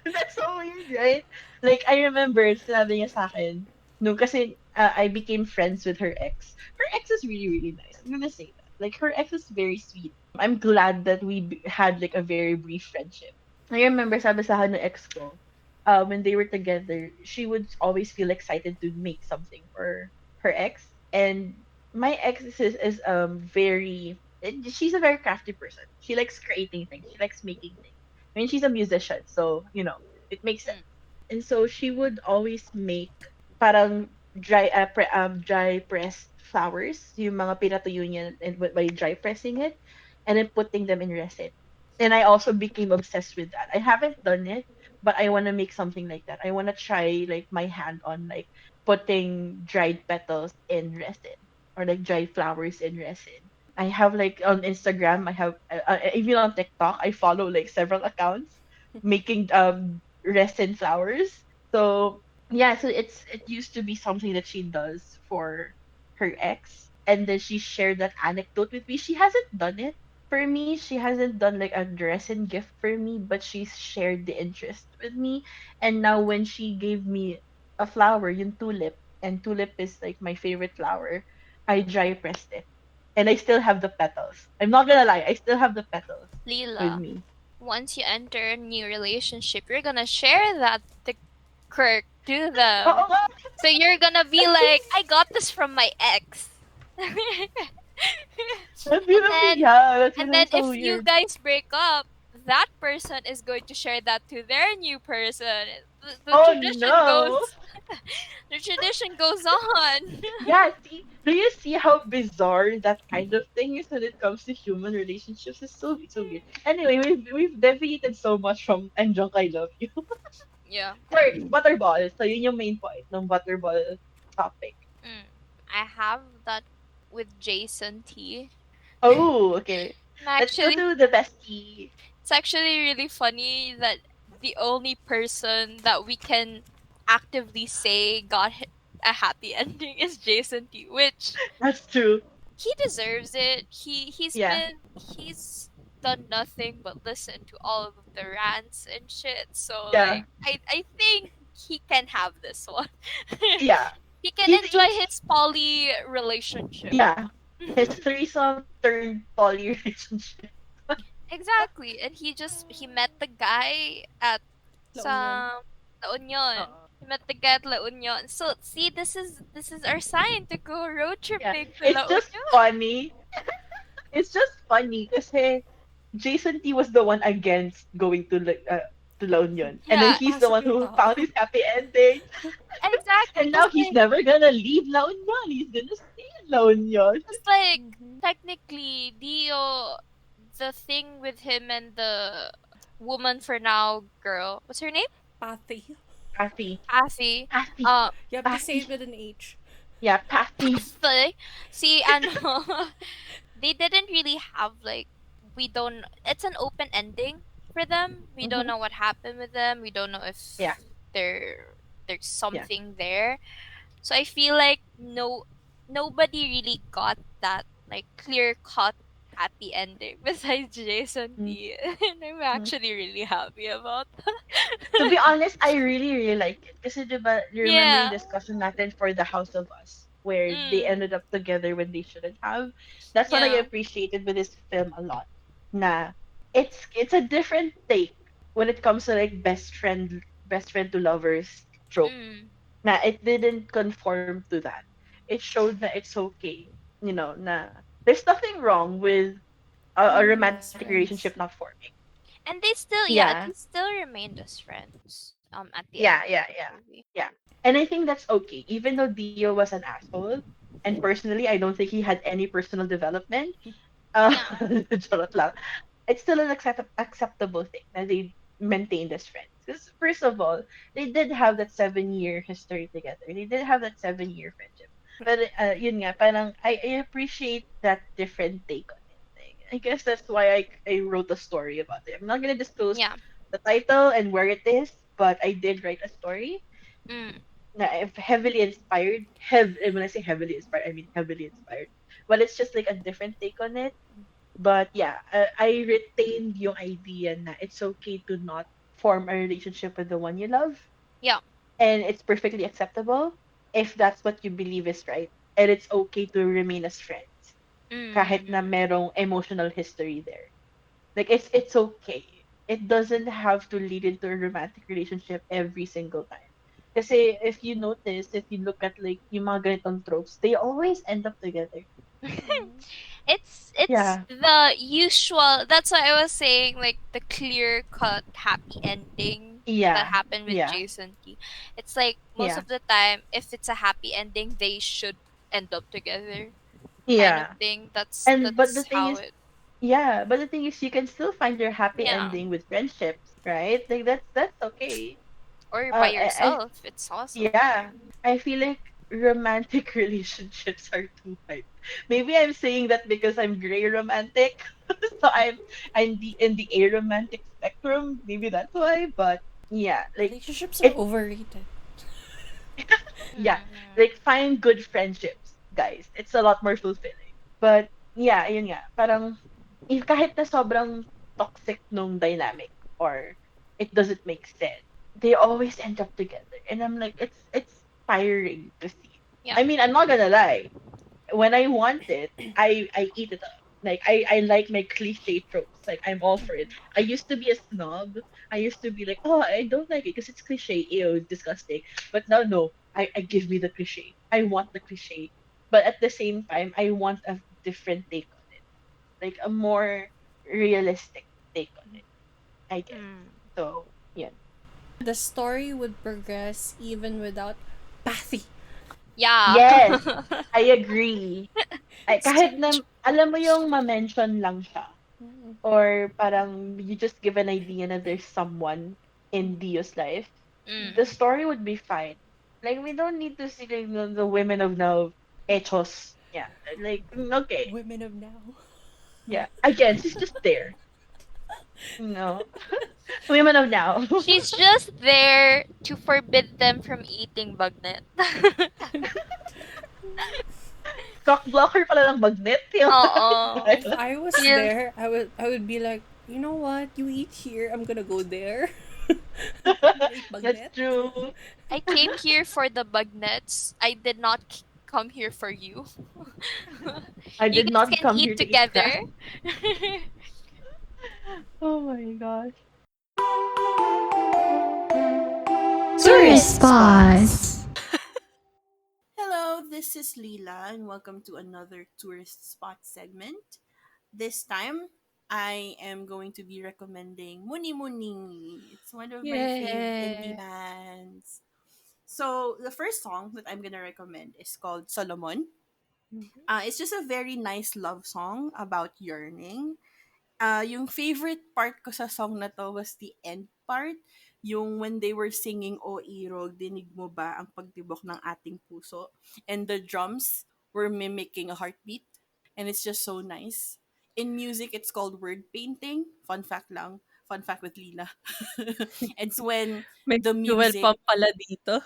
That's so weird, right? Like, I remember sinabi niya sa akin, no, kasi I became friends with her ex. Her ex is really, really nice. I'm gonna say that. Like, her ex is very sweet. I'm glad that we had like a very brief friendship. I remember sabi sa akin ng ex ko, when they were together, she would always feel excited to make something for her ex. And my ex is very, she's a very crafty person. She likes creating things. She likes making things. I mean, she's a musician, so it makes sense. Mm. And so she would always make parang dry pressed flowers, yung mga pinatuyo niya and by dry pressing it and then putting them in resin. And I also became obsessed with that. I haven't done it, but I want to make something like that. I want to try like my hand on like putting dried petals in resin or like dried flowers in resin. I have like on Instagram, I have even on TikTok, I follow like several accounts making resin flowers. So yeah, so it used to be something that she does for her ex, and then she shared that anecdote with me. She hasn't done it for me. She hasn't done like a resin gift for me, but she's shared the interest with me. And now when she gave me a flower, yung tulip, and tulip is like my favorite flower, I dry pressed it. And I still have the petals. I'm not gonna lie, I still have the petals with Lila, me. once you enter a new relationship, you're gonna share that to Kirk to Oo them. nga! So you're gonna be like, I got this from my ex. and then That's and gonna be then so if you weird. guys break up, that person is going to share that to their new person. the Oh tradition no. goes the tradition goes on. Yeah, see, do you see how bizarre that kind of thing is when it comes to human relationships? It's so weird. Anyway, we've deviated so much from "I'm drunk, I love you." Yeah. Sorry, butterball. So yun yung main point ng butterball topic. Mm. I have that with Jason T. Oh, okay. And Let's go actually, to the bestie. it's actually really funny that the only person that we can actively say got a happy ending is Jason T, which That's true. he deserves it. Yeah, He's done nothing but listen to all of the rants and shit. So yeah, like I think he can have this one. yeah. He can enjoy He's his poly relationship. yeah. His threesome turned poly relationship. Exactly. And he met the guy at La Union. some La Union. Oo. He met the guy at La Union. So see, this is our sign to go road Yeah, tripping to it's La just Union. funny. It's just funny kasi Jason T was the one against going to La Union. And then Yeah, he's the Napasok one yung who tao. found his happy ending. exactly. And now he's never gonna leave La Union. He's gonna stay in La Union. Cause like Mm-hmm. technically Dio, the thing with him and the woman for now girl, what's her name? Pathy. Pathy. Kathy. Pathy. Uh, You have to say Pathy. it with an H. Yeah, Pathy. Kathy. See, and they didn't really have like we don't. It's an open ending for them. We don't Mm-hmm. know what happened with them. We don't know if Yeah, there's yeah. something there. So I feel like nobody really got that like clear cut happy ending besides Jason T. And I'm Mm-hmm. actually really happy about To be that. honest, I really, really like it. Kasi diba, you remember yung Yeah. discussion natin for The House of Us, where they Mm. ended up together when they shouldn't have. That's what I Yeah. appreciated with this film a lot. Na it's a different take when it comes to like best friend to lovers trope. Mm. Na it didn't conform to that. It showed that it's okay. Na there's nothing wrong with a Remaining romantic best relationship friends. not forming. And they still, yeah, Yeah. they still remained as friends. At the end Yeah, of yeah, the yeah. movie. Yeah. And I think that's okay. Even though Dio was an asshole, and personally I don't think he had any personal development. Uh, Yeah. charot lang. It's still an acceptable thing that they maintained as friends. Because first of all, they did have that 7 year history together. They did have that 7 year friendship. But yun nga, parang I appreciate that different take on it. Like, I guess that's why I wrote a story about it. I'm not gonna disclose Yeah. the title and where it is, but I did write a story Mm. na heavily inspired. When I say heavily inspired, I mean heavily inspired. But it's just like a different take on it. But yeah, I retained yung idea na it's okay to not form a relationship with the one you love, Yeah. and it's perfectly acceptable if that's what you believe is right, and it's okay to remain as friends kahit na Mm. merong emotional history there. Like it's okay. It doesn't have to lead into a romantic relationship every single time. Kasi if you notice, if you look at like yung mga ganitong tropes, they always end up together. Mm-hmm. It's Yeah, the usual. That's why I was saying like the clear cut happy ending that yeah, happened with yeah, Jason T. It's like most yeah, of the time, if it's a happy ending, they should end up together, kind of yeah. thing. And but the That's thing how is, it. yeah, but the thing is, you can still find your happy Yeah. ending with friendships, right? Like that's okay. Or by I yourself, it's awesome. Yeah, I feel like romantic relationships are too hype. Maybe I'm saying that because I'm gray romantic, so I'm in the aromantic spectrum. Maybe that's why. But yeah, like Relationships are it. overrated. Yeah, Mm-hmm. like find good friendships, guys. It's a lot more fulfilling. But yeah, yun nga. Parang kahit na sobrang toxic nung dynamic or it doesn't make sense, they always end up together. And I'm like, it's tiring to see. Yeah. I mean, I'm not gonna lie, when I want it, I eat it up. Like I like my cliche tropes. Like I'm all for it. I used to be a snob. I used to be like, oh, I don't like it because it's cliche. Ew, it's disgusting. But now, no, I give me the cliche. I want the cliche. But at the same time, I want a different take on it. Like a more realistic take on it, I guess. Mm. So yeah. The story would progress even without Pathy. Yeah. Yes, I agree. Ay, It's too kahit much. na, alam mo yung ma-mention lang siya. Or parang you just give an idea na there's someone in Dio's life. The Mm. story would be fine. Like, we don't need to see like, the women of now, hechos. Yeah, like, okay. Women of now. Yeah, again, she's just there. No. Women of now. She's just there to forbid them from eating bagnet. Cock blocker pala ng magnet. Yung Oo. If I was Yes. there, I would be like, you know what? You eat here. I'm gonna go there. I'm gonna eat That's bagnet. true. I came here for the bagnets. I did not come here for you. I You did guys not can come eat here to eat grass. together. Oh my gosh. Tourist spots. Hello, this is LILA and welcome to another tourist spot segment. This time, I am going to be recommending Muni Muni. It's one of my fave indie Yay. bands. So, the first song that I'm gonna recommend is called Solomon. It's just a very nice love song about yearning. Yung favorite part ko sa song na to was the end part. Yung when they were singing O Irog, dinig mo ba ang pagtibok ng ating puso? And the drums were mimicking a heartbeat. And it's just so nice. In music, it's called word painting. Fun fact lang. Fun fact with Lila. It's when May the fuel music pump pala dito.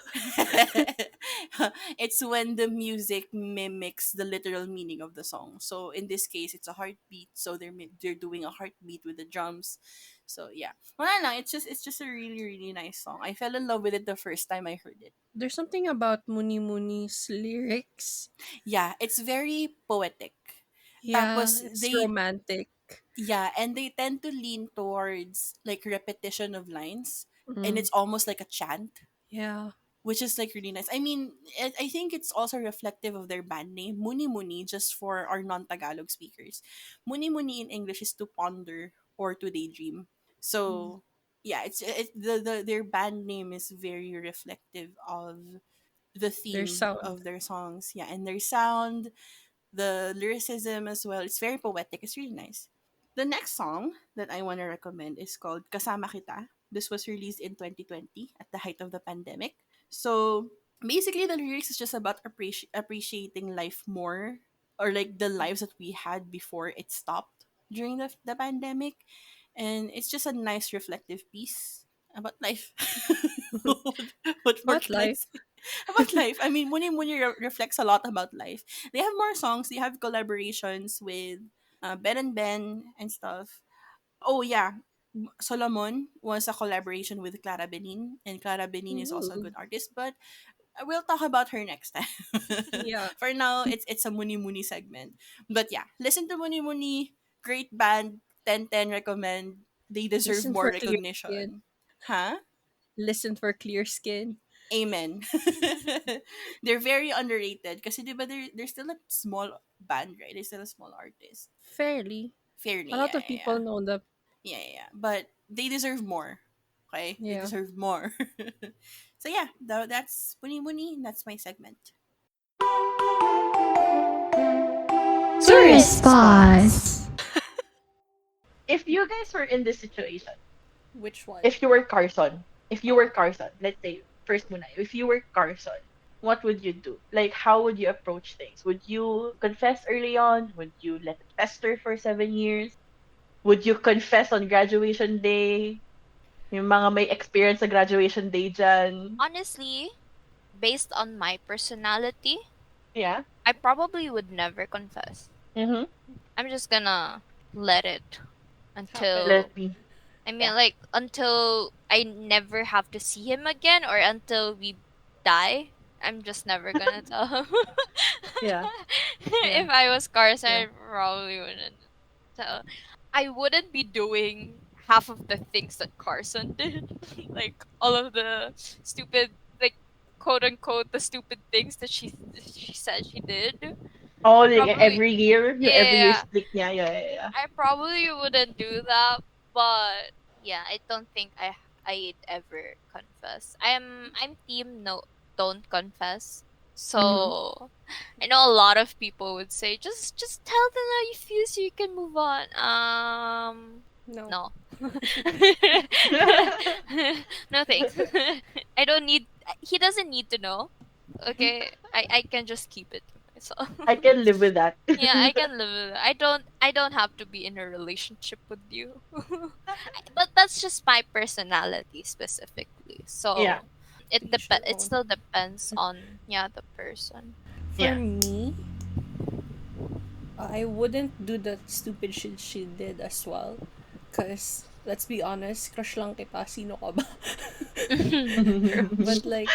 it's when the music mimics the literal meaning of the song. So in this case, it's a heartbeat. So they're doing a heartbeat with the drums. So yeah, wala lang. It's just a really really nice song. I fell in love with it the first time I heard it. There's something about Muni Muni's lyrics. Yeah, it's very poetic. Yeah, Tapos it's romantic. yeah, and they tend to lean towards like repetition of lines, and Mm, it's almost like a chant, yeah, which is like really nice. I mean, I think it's also reflective of their band name, Muni Muni, just for our non-Tagalog speakers. Muni Muni in English is to ponder or to daydream. So yeah, their band name is very reflective of the their theme sound. of their songs. Yeah, and their sound, the lyricism as well. It's very poetic. It's really nice. The next song that I want to recommend is called Kasama Kita. This was released in 2020 at the height of the pandemic. So basically, the lyrics is just about appreciating life more, or like the lives that we had before it stopped during the pandemic. And it's just a nice reflective piece about life. what more About can I life. say? About life. I mean, Muni Muni reflects a lot about life. They have more songs. They have collaborations with Ben and Ben and stuff. Oh yeah, Solomon was a collaboration with Clara Benin, and Clara Benin is also a Ooh, good artist. But we'll talk about her next time. yeah. For now, it's a Muni Muni segment. But yeah, listen to Muni Muni. Great band. 10-10 recommend. They deserve Listen more for clear skin. recognition. Huh? Listen for clear skin. Amen. They're very underrated kasi 'di ba they're still a small band, right? They're still a small artist. Fairly. A Fairly, lot yeah, of yeah, people yeah. know that. Yeah, yeah, yeah. But they deserve more. Okay? They Yeah. deserve more. So yeah, that's Muni Muni. That's my segment. Tourist spots. If you guys were in this situation, Which one? if you were Carson, Oh. let's say first muna, if you were Carson, what would you do? Like, how would you approach things? Would you confess early on? Would you let it fester for 7 years? Would you confess on graduation day? Yung mga may experience sa graduation day dyan. Honestly, based on my personality, Yeah. I probably would never confess. Mm-hmm. I'm just gonna let it Happen. until Let me. I mean, Yeah. like, until I never have to see him again or until we die. I'm just never gonna tell him. Yeah. Yeah. If I was Carson, Yeah. I probably wouldn't tell. I wouldn't be doing half of the things that Carson did. Like, all of the stupid, like, quote unquote, the stupid things that she said she did. Oh, I like probably, every year, yung every year yeah, split niya. Yeah, yeah, yeah. I probably wouldn't do that, but yeah, I don't think I'd ever confess. I'm team no, don't confess. Mm-hmm. So I know a lot of people would say just tell them how you feel so you can move on. No. No. No thanks. I don't need he doesn't need to know. Okay? I can just keep it to myself. I can live with that. Yeah, I can live with it. I don't have to be in a relationship with you. But that's just my personality specifically. Yeah. So To each their it own. still depends on the person. For Yeah. me, I wouldn't do the stupid shit she did as well. Cause, let's be honest, crush lang kita, sino ka ba? True. But like,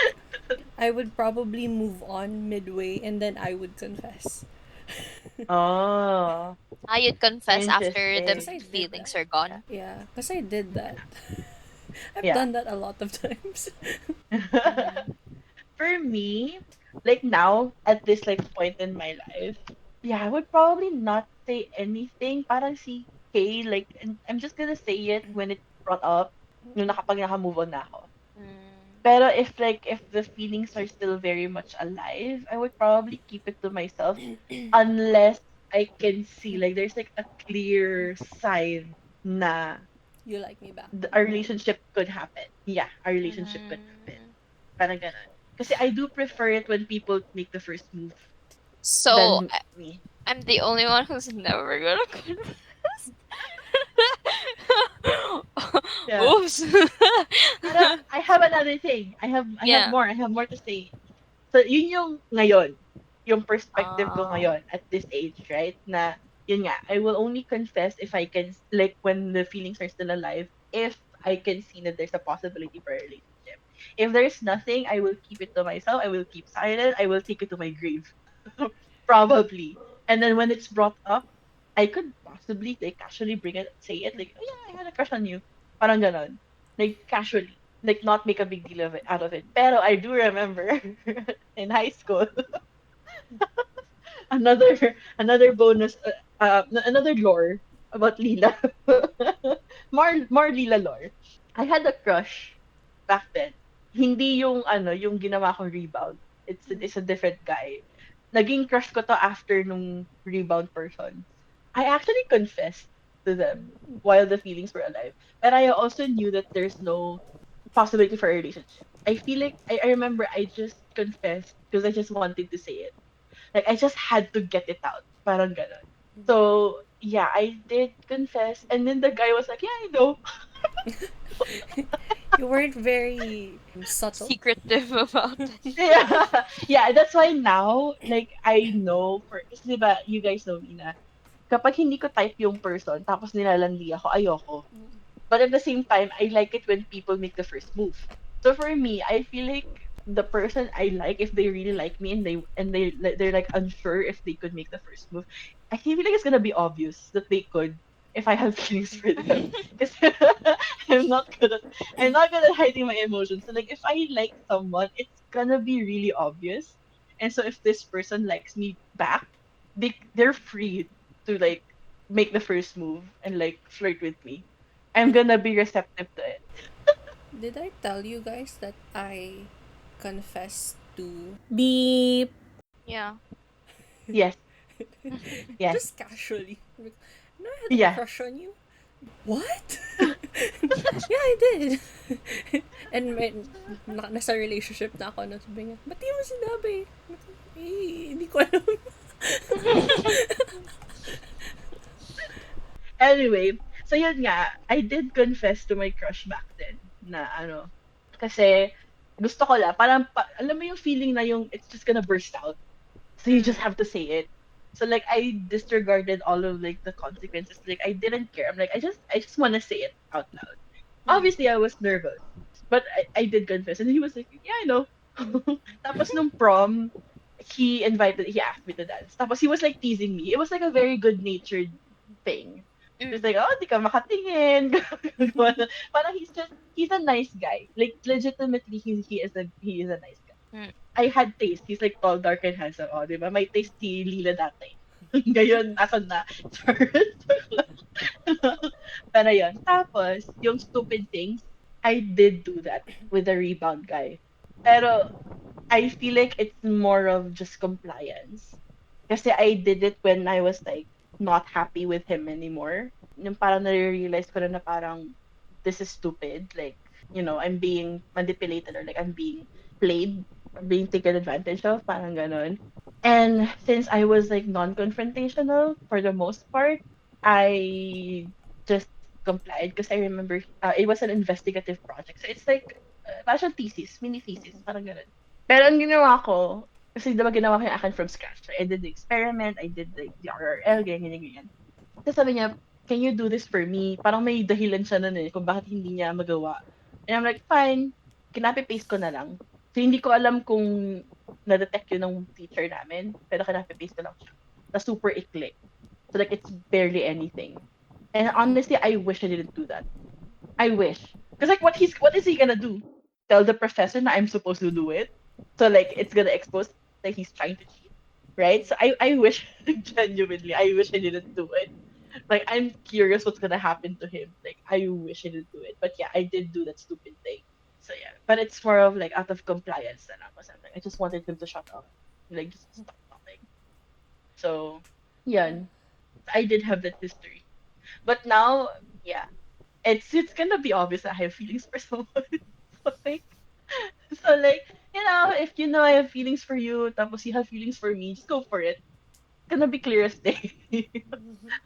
I would probably move on midway and then I would confess. Oh, You'd confess after the Because interesting. I did that. feelings are gone. Yeah, because I did that. I've Yeah. done that a lot of times. Mm-hmm. For me, like now at this like point in my life, yeah, I would probably not say anything. Parang si Kay, like, and I'm just gonna say it when it's brought up, nung naka-move on na ako. Mm. Pero if the feelings are still very much alive, I would probably keep it to myself unless I can see like there's like a clear sign na You like me back. our relationship could happen. Yeah, our relationship could happen. Mm. Parang ganon. Kasi I do prefer it when people make the first move So than me. I'm the only one who's never gonna confess. Yeah. Oops. Pero I have another thing. Yeah. I have more to say. So yun yung ngayon, yung perspective ko Uh, ngayon at this age, right? Na yun nga, I will only confess if I can like when the feelings are still alive, if I can see that there's a possibility for a relationship. If there's nothing, I will keep it to myself. I will keep silent. I will take it to my grave. Probably. And then when it's brought up, I could possibly like casually bring it, say it like, oh yeah, I had a crush on you. Parang ganon. Like casually. Like not make a big deal of it out of it. Pero I do remember in high school, another bonus another lore about Lila. More Lila lore. I had a crush back then. Hindi yung yung ginawa kong rebound. It's a different guy. Naging crush ko to after nung rebound person. I actually confessed to them while the feelings were alive. But I also knew that there's no possibility for a relationship. I feel like I remember I just confessed because I just wanted to say it. Like I just had to get it out. Parang ganon. So yeah, I did confess, and then the guy was like, "Yeah, I know." You weren't very subtle. secretive about it. Yeah, yeah. That's why now, like, I know for, kasi diba, you guys know me na, kapag hindi ko type yung person, tapos nilalandi ako, ayoko. But at the same time, I like it when people make the first move. So for me, I feel like the person I like, if they really like me and they're like unsure if they could make the first move, I feel like it's gonna be obvious that they could if I have feelings for them. Because I'm not good at I'm not good at hiding my emotions. So like if I like someone, it's gonna be really obvious. And so if this person likes me back, they're free to like make the first move and like flirt with me. I'm gonna be receptive to it. Did I tell you guys that I confessed to beep Yeah. Yes, yes, just casually? No, I had a yeah. crush on you. What? Yeah, I did. And nasa relationship na ako na sabi niya, ba't di mo sinabi? Hindi ko alam. Anyway, so yun nga, I did confess to my crush back then na kasi gusto ko lang, parang, alam mo yung feeling na yung it's just gonna burst out. So you just Mm. have to say it. So like I disregarded all of like the consequences. Like I didn't care. I'm like I just want to say it out loud. Mm. Obviously I was nervous, but I did confess, and he was like, yeah, I know. Tapos nung prom, he asked me to dance. Tapos he was like teasing me. It was like a very good natured thing. He was Mm. like, oh, di ka makatingin. Parang he's a nice guy. Like legitimately he is a nice guy. Mm. I had taste. He's like tall, dark, and handsome. Oh, di ba? May taste si Lila dati. Ngayon, asan na? Pero yun. Tapos, yung stupid things. I did do that with the rebound guy. Pero I feel like it's more of just compliance. Kasi I did it when I was like not happy with him anymore. Yung parang na-realize ko na parang this is stupid. Like, I'm being manipulated or like I'm being played or being taken advantage of. Parang ganon. And since I was like non-confrontational for the most part, I just complied because I remember it was an investigative project. So it's like parang thesis, mini thesis, parang ganon. Pero ang ginawa ko, kasi diba ginawa ko yung akin from scratch. So I did the experiment, I did like the RRL, ganyan, ganyan, ganyan. Tapos sabi niya, can you do this for me? Parang may dahilan siya nun kung bakit hindi niya magawa. And I'm like, fine. Kinapi-paste ko na lang. So hindi ko alam kung na-detect yun ng teacher namin, pero kinapi-paste ko lang siya. Na super ikli. So like, it's barely anything. And honestly, I wish I didn't do that. I wish. Because like what is he gonna do? Tell the professor that I'm supposed to do it? So like it's gonna expose that he's trying to cheat. Right? So I wish genuinely, I wish I didn't do it. Like I'm curious what's gonna happen to him. Like I wish I didn't do it. But yeah, I did do that stupid thing. So yeah. But it's more of like out of compliance than or something. I just wanted him to shut up. Like just stop talking. So yeah, I did have that history. But now, yeah, it's gonna be obvious that I have feelings for someone. so like, so like, if you know I have feelings for you, tapos you have feelings for me, just go for it. It's gonna be clear as day.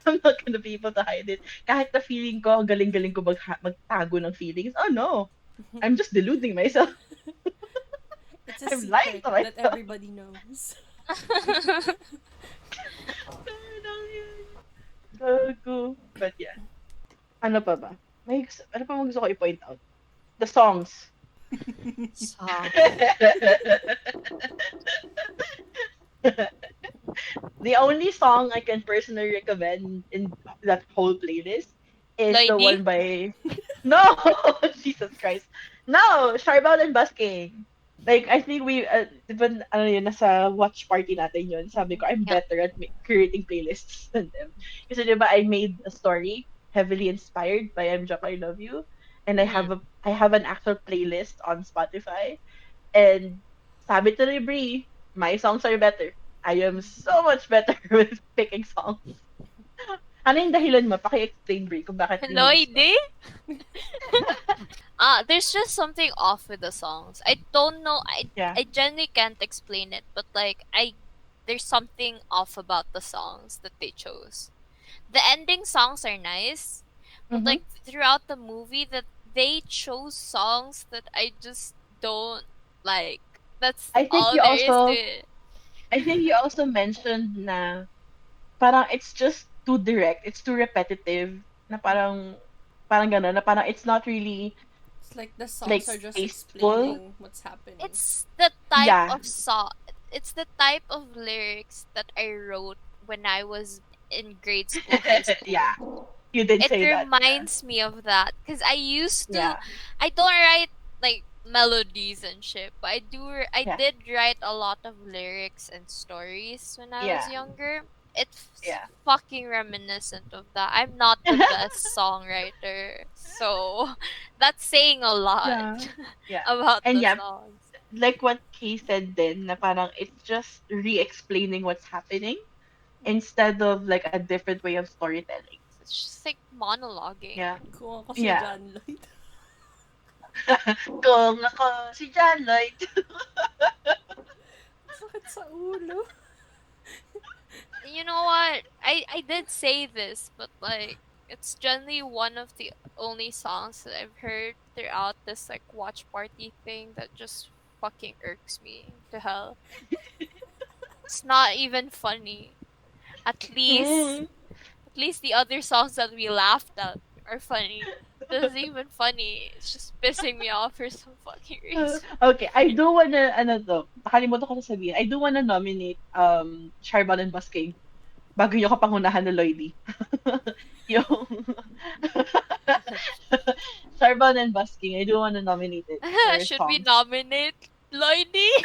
I'm not gonna be able to hide it. Kahit na feeling ko, ang galing-galing ko magtago ng feelings. Oh no, I'm just deluding myself. It's a I'm lying secret to that myself. everybody knows. Gago. But yeah, ano pa ba? Ano pa gusto ko i-point out? The songs. Song. The only song I can personally recommend in that whole playlist is the Lady? one by No, Jesus Christ. No, Charbel and Busking. Like I think when ano yun, nasa watch party natin yun, sabi ko I'm Yeah. better at creating playlists than them. Kasi diba I made a story heavily inspired by I'm Jack I Love You, and Mm. I have an actual playlist on Spotify. And sabi to ni Brie, my songs are better. I am so much better with picking songs. Ano yung dahilan mo? Paki-explain, Brie, kung bakit di mo gusto. Lady? There's just something off with the songs. I don't know. Yeah. I genuinely can't explain it, but like there's something off about the songs that they chose. The ending songs are nice, but Mm-hmm. like throughout the movie, that they chose songs that I just don't like. That's I think all you there is to also it. I think you also mentioned na parang it's just too direct, it's too repetitive, na parang gano'n, na parang it's not really It's like the like songs are just tasteful. explaining what's happening. It's the type Yeah. of song. It's the type of lyrics that I wrote when I was in grade school, high Yeah. school. You did It say that. Yeah. reminds me of that because I used to. Yeah. I don't write like melodies and shit, but I Yeah. did write a lot of lyrics and stories when I was Yeah. younger. It's Yeah. fucking reminiscent of that. I'm not the best songwriter, so that's saying a lot Yeah. Yeah. about And the yeah, songs. like what Kay said then, na parang it's just re-explaining what's happening instead of like a different way of storytelling. It's just like monologuing. Yeah. Kung ako si Yeah. John Lloyd. Kung ako si John Lloyd. Sakit sa ulo. You know what? I did say this, but like it's generally one of the only songs that I've heard throughout this like watch party thing that just fucking irks me to hell. It's not even funny. At least Mm. at least the other songs that we laughed at are funny. This isn't even funny. It's just pissing me off for some fucking reason. Okay, I do wanna, ano to, nakalimutan ko na sabihin, I do wanna nominate Charbon and Busking bago yung kapangunahan ni Lloydie. yung Charbon and Busking, I do wanna nominate it for Should we songs. nominate Lloydie?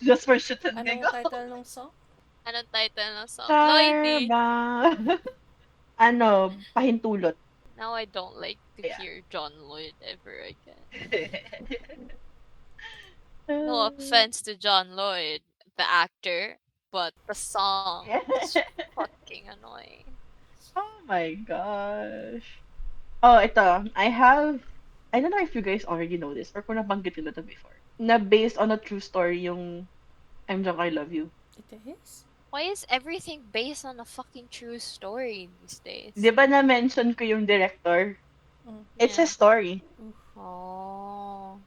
Just for shits and Anong giggles. title ng song? Anong title ng song? Lloydie. Charbon. Ano, pahintulot. Now I don't like to Yeah. hear John Lloyd ever again. No Uh, offense to John Lloyd, the actor, but the song is fucking annoying. oh my gosh. Oh, ito. I don't know if you guys already know this or kung nabanggit nila to before. Na based on a true story yung I'm Drunk, I Love You. It is? Why is everything based on a fucking true story these Di days? ba na-mention ko yung director? Mm. It's a Yeah. story. Oof. Oh.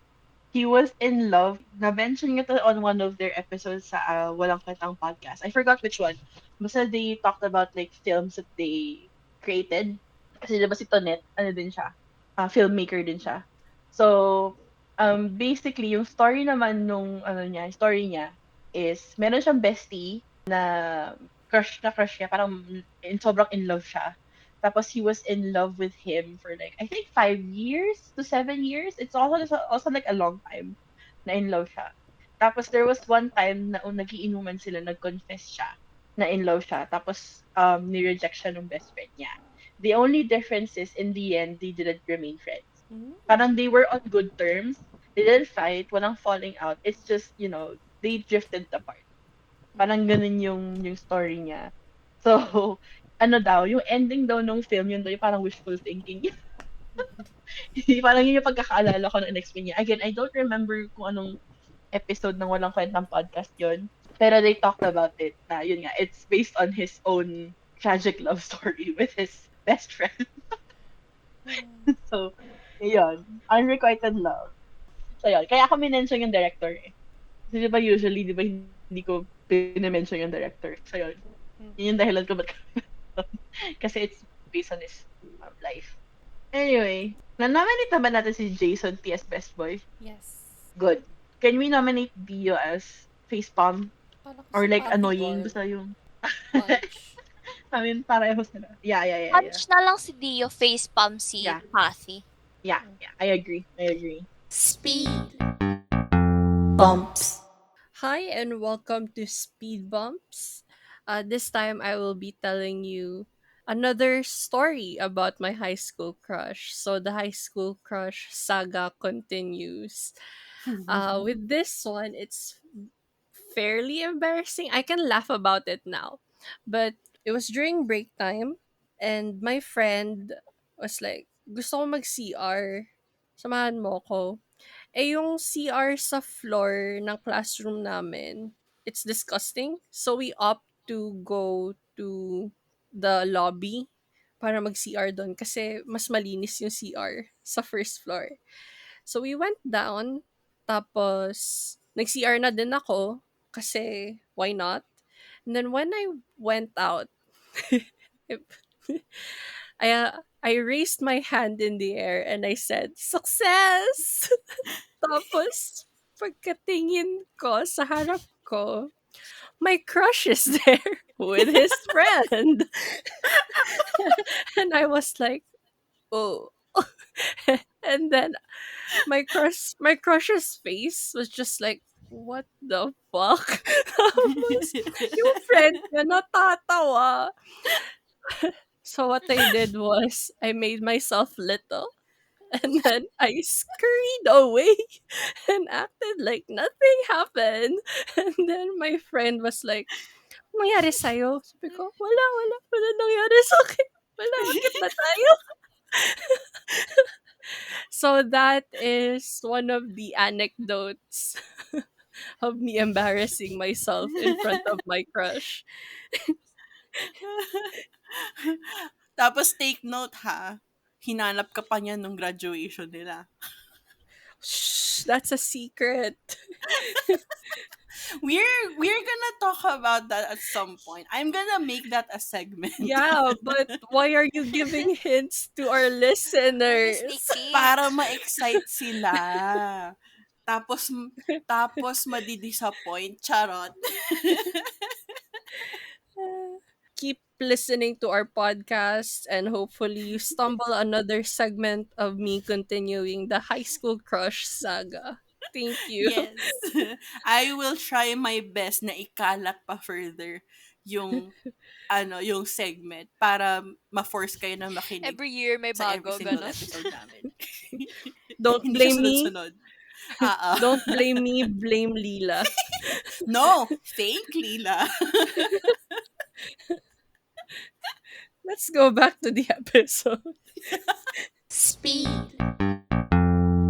He was in love. Na-mention niya to on one of their episodes sa Walang Kwentang podcast. I forgot which one. Basta they talked about like films that they created. Kasi diba si Tonet, ano din siya? Filmmaker din siya. So, basically, yung story naman nung story niya is meron siyang bestie na crush niya. Parang sobrang in love siya. Tapos he was in love with him for like I think 5 years to 7 years. It's also like a long time na in love siya. Tapos there was one time na nagiinuman sila, nag-confess siya na in love siya. Tapos ni-reject siya ng best friend niya. The only difference is in the end they didn't remain friends. Mm. Parang they were on good terms. They didn't fight, walang falling out. It's just, they drifted apart. Parang ganun yung story niya. So, ano daw, yung ending daw nung film, yun daw yung parang wishful thinking. Parang yun yung pagkakaalala ko ng explain niya. Again, I don't remember kung anong episode ng Walang Kwentang podcast yun. Pero they talked about it na yun nga, it's based on his own tragic love story with his best friend. So, yun. Unrequited love. So, yun. Kaya ako minention yung director eh. Kasi di ba usually, di ba hindi ko pinimension yung director. So, yun. Yun yung dahilan ko ba't kasi it's based on his life. Anyway, na-nominate na ba natin si Jason T as Best Boy? Yes. Good. Can we nominate Dio as Facepalm? Kala ko Or si like Patty annoying? Ball. Basta yung... Punch. I mean, parehos sila. Yeah. Punch na lang si Dio, facepalm si Yeah. Pathy. Yeah. I agree. Speed. Bumps. Hi and welcome to Speed Bumps. This time I will be telling you another story about my high school crush. So the high school crush saga continues. With this one, it's fairly embarrassing. I can laugh about it now, but it was during break time, and my friend was like, "Gusto ko mag-CR. Samahan mo ko." Eh, yung CR sa floor ng classroom namin, it's disgusting. So, we opt to go to the lobby para mag-CR doon kasi mas malinis yung CR sa first floor. So, we went down, tapos nag-CR na din ako kasi why not? And then when I went out, I raised my hand in the air and I said, "Success!" Tapos, pagkatingin ko sa harap ko, my crush is there with his friend. And I was like, oh. And then my crush's face was just like, what the fuck? Tapos, yung friend niya natatawa. So what I did was, I made myself little. And then I scurried away and acted like nothing happened. And then my friend was like, "Anong nangyari sa'yo?" Sabi ko, wala nangyari sa'kin. Wala, akit na tayo. So that is one of the anecdotes of me embarrassing myself in front of my crush. Tapos take note ha, hinanap ka pa niya nung graduation nila. Shh, that's a secret. We're gonna talk about that at some point. I'm gonna make that a segment. Yeah, but why are you giving hints to our Maybe sneak listeners? peek. Para ma-excite sila. Tapos tapos madi-disappoint. Charot. Keep listening to our podcast and hopefully you stumble another segment of me continuing the high school crush saga. Thank you. Yes. I will try my best na ikalat pa further yung yung segment para ma-force kayo na makinig Every year may sa every bago, single ganon. episode namin. Don't Hindi siya blame me. sunod-sunod. Ah, Don't blame me, blame Lila. no, thank Lila. Let's go back to the episode. Speed.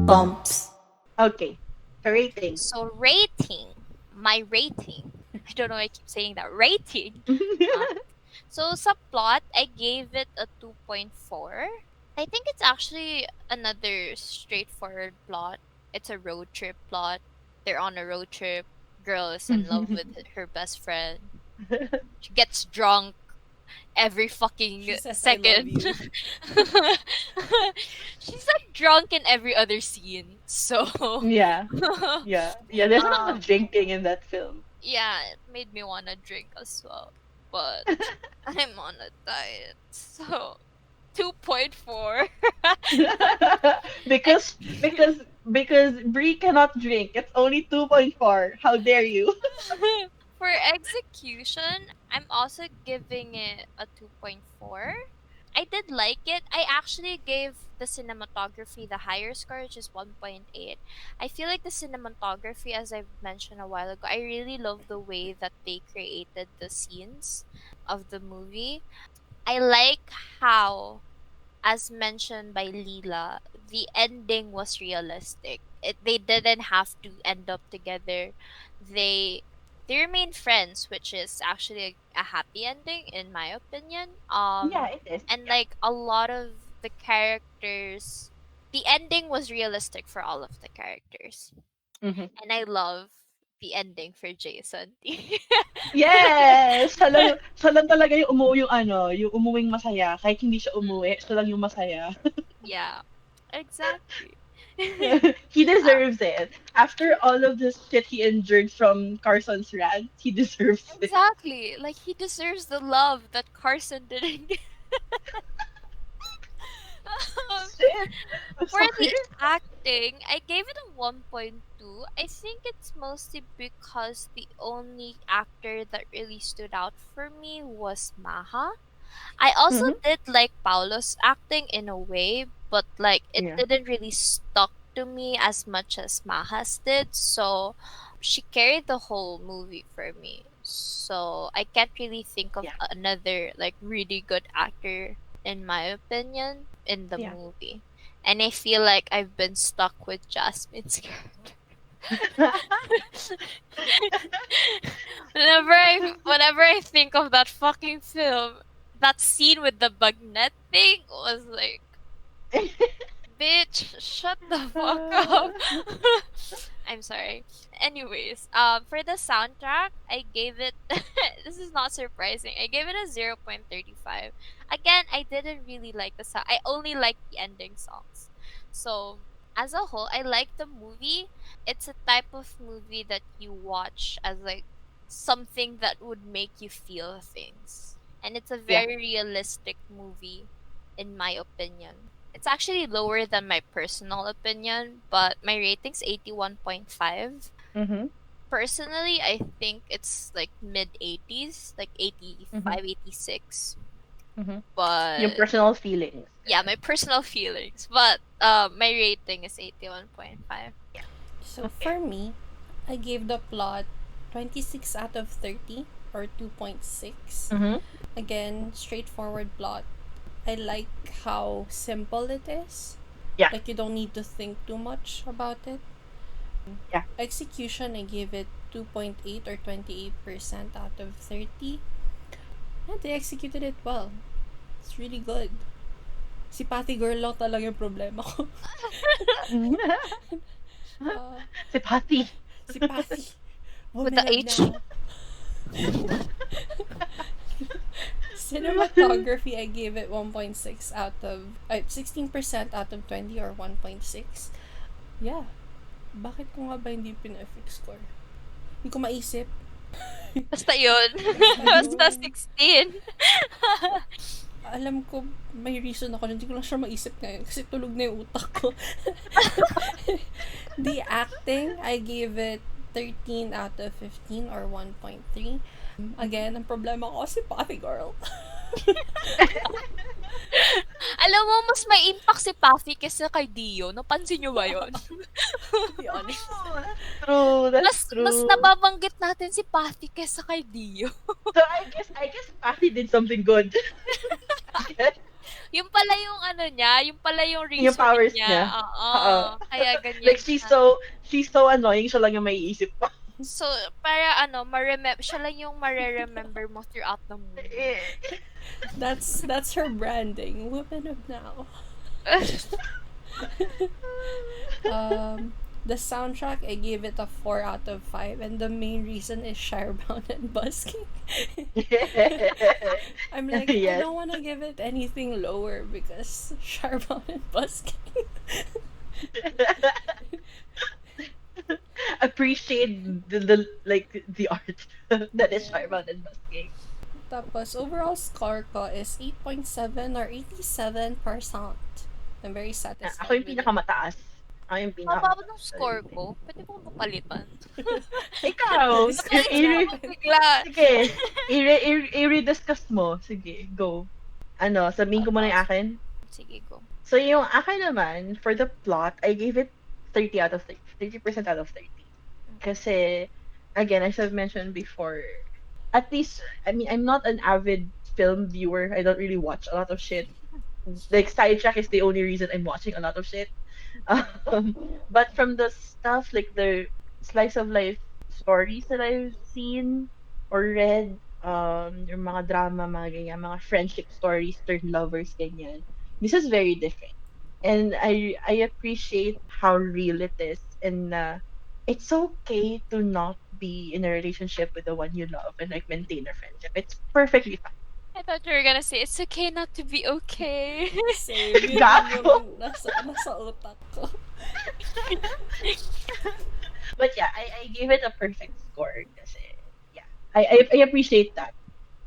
Bumps. Okay. The rating. So my rating. I don't know why I keep saying that. Rating. So sa plot, I gave it a 2.4. I think it's actually another straightforward plot. It's a road trip plot. They're on a road trip. Girl is in love with her best friend. She gets drunk every fucking She says, "I love second. you." She's like drunk in every other scene. So Yeah. Yeah. Yeah, there's a lot Um, of drinking in that film. yeah, it made me wanna drink as well. But I'm on a diet. So 2.4. because because Brie cannot drink. It's only 2.4. How dare you? For execution, I'm also giving it a 2.4. I did like it. I actually gave the cinematography the higher score, which is 1.8. I feel like the cinematography, as I've mentioned a while ago, I really love the way that they created the scenes of the movie. I like how, as mentioned by Leela, the ending was realistic. They didn't have to end up together. They they remain friends, which is actually a happy ending in my opinion. Yeah, it is. And Yeah. like a lot of the characters, the ending was realistic for all of the characters, Mhm. and I love the ending for Jason. Yes! Siya lang talaga yung yung umuwing masaya. Kahit hindi siya umuwi, siya lang yung masaya. Yeah, exactly. He deserves it. After all of this shit he endured from Carson's rant, he deserves it. Exactly. Like he deserves the love that Carson didn't get. Um, Shit. I'm For the sorry. acting, I gave it a 1.2. I think it's mostly because the only actor that really stood out for me was Maha. I also Mm-hmm. did like Paulo's acting in a way, but like it Yeah. didn't really stuck to me as much as Maha's did. So she carried the whole movie for me. So I can't really think of Yeah. another like really good actor in my opinion in the Yeah. movie. And I feel like I've been stuck with Jasmine's character. Whenever I think of that fucking film, that scene with the bagnet thing was like, bitch, shut the fuck up. I'm sorry. Anyways, for the soundtrack, I gave it. This is not surprising. I gave it a 0.35. Again, I didn't really like the sound. I only like the ending songs. So as a whole, I like the movie. It's a type of movie that you watch as like something that would make you feel things, and it's a Yeah. very realistic movie, in my opinion. It's actually lower than my personal opinion, but my rating's 81.5. Mm-hmm. Personally, I think it's like mid 80s, like Mm-hmm. 85, 86. Mm-hmm. Yung But personal feelings. yeah, my personal feelings. But my rating is 81.5. So Okay. for me, I gave the plot 26 out of 30 or 2.6. Mm-hmm. Again, straightforward plot. I like how simple it is. Yeah. Like you don't need to think too much about it. Yeah. Execution, I gave it 2.8 or 28% out of 30. Yeah, they executed it well. It's really good. Si Patty Girl lang talaga yung problema ko. Si Patty. Si Patty. With the Woman of H. now. Cinematography, I gave it 1.6 out of 16% out of 20 or 1.6. Yeah. Bakit ko nga ba hindi pina-FX score? Hindi ko maisip. Basta yun. Basta 16. alam ko may reason ako, hindi ko lang siya maisip ngayon kasi tulog na yung utak ko. The acting, I gave it 13 out of 15 or 1.3. Again, ang problema ko si Puffy Girl. Alam mo, mas may impact si Puffy kesa kay Dio. Napansin niyo ba yun? To be honest. True, mas that's true. mas nababanggit natin si Puffy kesa kay Dio. So I guess Patty did something good. Yung pala yung ano niya, yung pala yung Yung reason powers niya. niya. Oo. Oo. Kaya ganyan Like siya. she's so annoying, siya lang yung may isip pa. So, para ano, siya lang yung mare-remember mo throughout the movie. That's her branding. Women of now. The soundtrack, I gave it a 4 out of 5, and the main reason is Shirebound and busking. I'm like, I don't want to give it anything lower because Shirebound and busking. Appreciate the art that is Shirebound and busking. Tapos, overall score ko is 8.7 or 87%. I'm very satisfied. Ako yung pinakamataas. Ako yung Mababa ng score ko. Pwede mo mapalitan. Ikaw! Bigla. Sige, i-rediscuss mo. Sige, go. Ano, sabihin ko muna yung akin. Sige, go. So, yung akin naman, for the plot, I gave it 30 out of 30. 30% out of 30. Kasi, again, as I've mentioned before, at least, I mean, I'm not an avid film viewer. I don't really watch a lot of shit. Like, Sidetrack is the only reason I'm watching a lot of shit. But from the stuff, like the slice of life stories that I've seen or read, yung mga drama, mga ganyan, mga friendship stories, turned lovers, ganyan. This is very different. And I appreciate how real it is. And it's okay to not be in a relationship with the one you love and like maintain a friendship. It's perfectly fine. I thought you were gonna say, it's okay not to be okay. Same. Yun yung nasa utak ko. But yeah, I gave it a perfect score kasi yeah, I appreciate that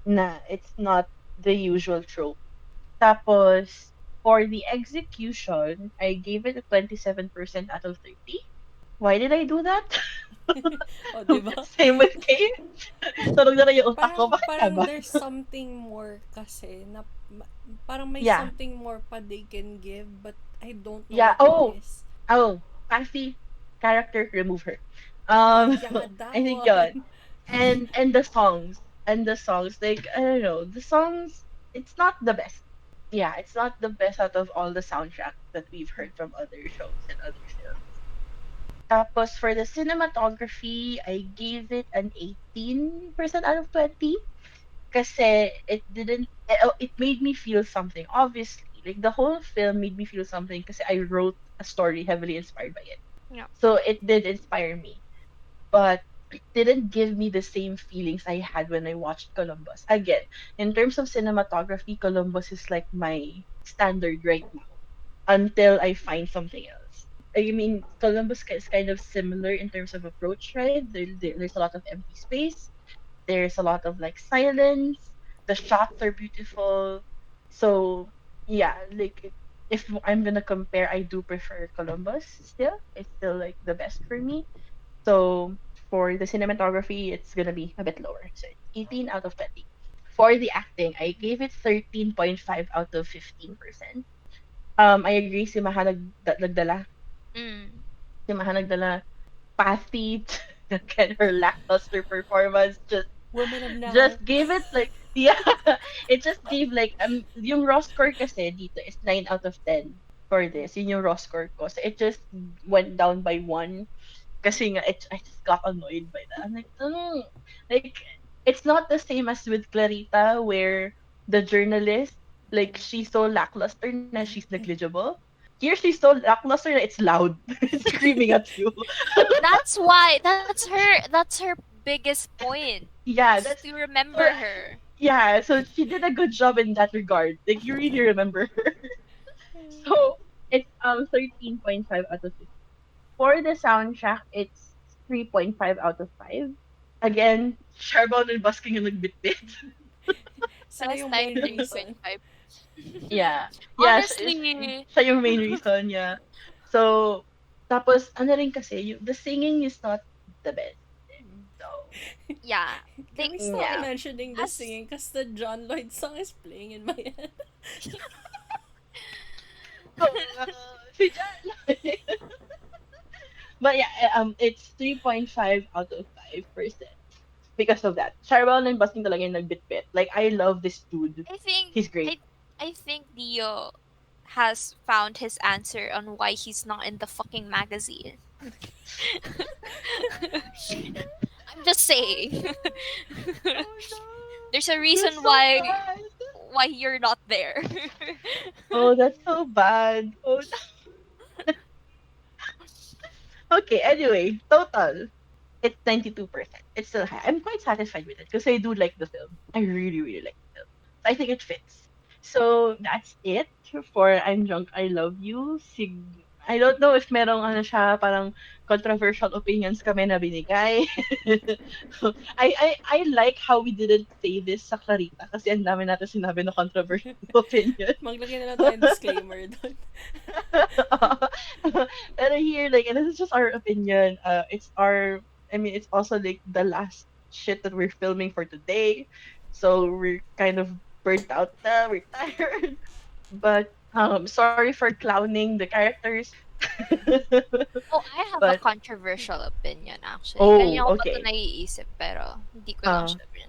na it's not the usual trope. Tapos for the execution, I gave it a 27% out of 30. Why did I do that? O, diba? Same with Kay. Tulog na yung utak ko. Bakit Parang ba? there's something more kasi na parang may Yeah. something more pa they can give, but I don't know Yeah. what it is. Oh, Fancy character, remove her. Yeah, that I think one. yun. And the songs. And the songs, like, I don't know, the songs, it's not the best. Yeah, it's not the best out of all the soundtracks that we've heard from other shows and other films. Tapos for the cinematography, I gave it an 18% out of 20. Kasi it made me feel something. Obviously, like the whole film made me feel something kasi I wrote a story heavily inspired by it. Yeah. So it did inspire me. But it didn't give me the same feelings I had when I watched Columbus. Again, in terms of cinematography, Columbus is like my standard right now until I find something else. I mean, Columbus is kind of similar in terms of approach, right? There's a lot of empty space. There's a lot of like silence. The shots are beautiful. So yeah, like if I'm gonna compare, I do prefer Columbus still. It's still like the best for me. So for the cinematography, it's gonna be a bit lower. So it's 18 out of 20. For the acting, I gave it 13.5 out of 15%. I agree si Maha nagdala. Mm. Si Maha nagdala Pathy and her lackluster performance Women of now. just gave it like yeah, it just gave like yung raw score kasi dito is 9 out of 10 for this. Yun yung raw score ko. So it just went down by 1 kasi nga I just got annoyed by that. I'm like, like it's not the same as with Clarita where the journalist like she's so lackluster na she's negligible. Here she's so lackluster na it's loud. It's screaming at you. That's why. That's her biggest point. Yeah, Is that's to remember for her. yeah, so she did a good job in that regard. Like you really remember her. So it's 13.5 out of 15. For the soundtrack, it's 3.5 out of 5. Again, Charbon and busking yung nagbitbit. Sila yung tayo main reason. 3.5. Yeah. Yeah, Honestly, siya yung main reason, yeah. So, tapos, ano rin kasi, the singing is not the best. So, yeah. Can They we stop yeah. mentioning the as singing? Because the John Lloyd song is playing in my head. Oh, si Jan. But yeah, it's 3.5 out of 5% because of that. Charbel and Busting talaga yung nagbitbit. Like, I love this dude. I think He's great. I think Dio has found his answer on why he's not in the fucking magazine. I'm just saying. Oh no, There's a that's reason so why bad. you're not there. Oh, that's so bad. Oh, no. Okay, anyway, total. It's 92%. It's still high. I'm quite satisfied with it because I do like the film. I really, really like the film. So I think it fits. So that's it for I'm Drunk, I Love You. I don't know if merong ano siya, parang controversial opinions kami na binigay. I like how we didn't say this sa Clarita kasi ang dami natin sinabi na controversial opinion. Maglagay na lang tayong disclaimer doon. Pero here, like, and this is just our opinion. It's our, I mean, it's also like the last shit that we're filming for today. So we're kind of burnt out now, we're tired. But sorry for clowning the characters. Oh, I have a But controversial opinion actually. oh, Kanina ko pa ito okay. naiisip pero hindi ko lang Uh siya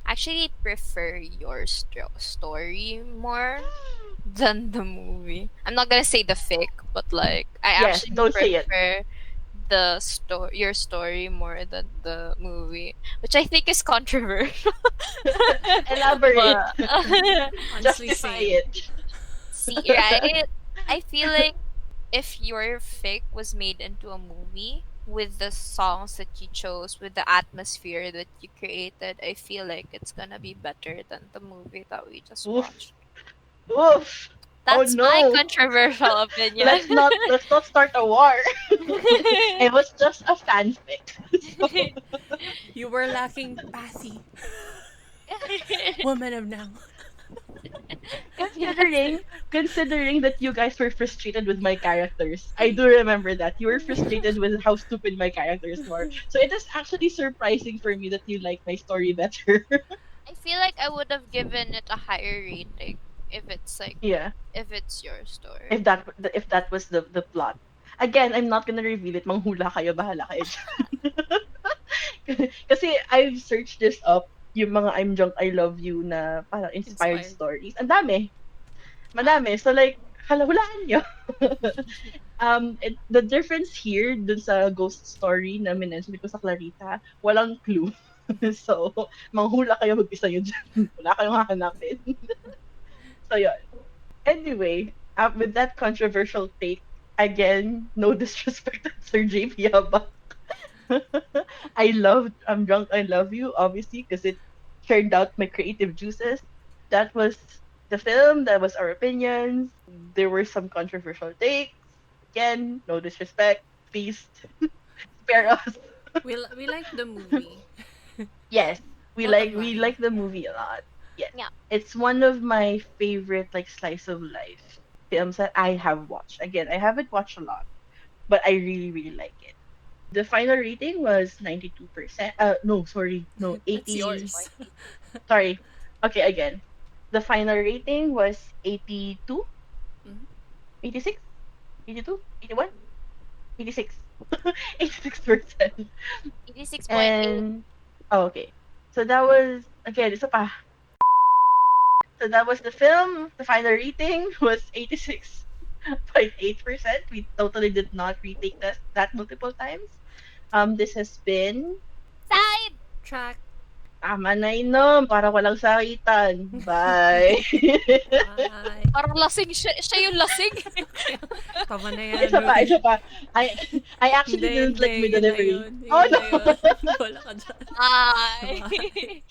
actually prefer your story more than the movie. I'm not gonna say the fic, but like I yes, actually don't say it. prefer your story more than the movie, which I think is controversial. Elaborate. But Honestly, Justify same. it. see, right? I feel like if your fic was made into a movie with the songs that you chose, with the atmosphere that you created, I feel like it's gonna be better than the movie that we just Oof. watched. Oof. Oh That's my no. controversial opinion. Let's not start a war. It was just a fanfic. So, You were lacking Pathy. Woman of now. Yes. considering that you guys were frustrated with my characters. I do remember that. You were frustrated with how stupid my characters were. So it is actually surprising for me that you like my story better. I feel like I would have given it a higher rating if it's like Yeah. if it's your If story. that was the plot. Again, I'm not gonna reveal it. Manghula kayo, bahala kayo dyan. Kasi I've searched this up, yung mga I'm Drunk, I Love You na parang inspired Inspired. stories. Ang dami. Ah, Madami. So like, hala, hulaan nyo. The difference here dun sa ghost story na minention ko sa Clarita, walang clue. So, manghula kayo, mag-isa yun dyan. Wala kayong hahanapin. So, yun. Anyway, with that controversial take, again, no disrespect to Sir JP Habak. I loved I'm Drunk, I Love You, obviously, because it turned out my creative juices. That was the film, that was our opinions. There were some controversial takes. Again, no disrespect. Please spare us. We like the movie. Yes, Bottom we line. like the movie a lot. Yes. yeah. It's one of my favorite like slice of life films that I have watched. Again, I haven't watched a lot, but I really really like it. The final rating was 92%. No, sorry. No, That's 80. yours. Sorry. Okay, again. The final rating was 82, Mhm. 86, 82, 81, 86. 86%. 86.8. And, oh, okay. So that was, again, isa pa. So that was the film. The final rating was 86.8%. We totally did not retake that multiple times. This has been Side! Track. tama na inom para walang sakitan. Bye. Bye. Parang lasing siya. Siya yung lasing. Tama na yan, isa pa, Rudy. isa pa. I actually Hindi, didn't hindi. like my Yun na delivery. yun. Oh Yun no. na yun. Wala ka dyan. Bye! Bye.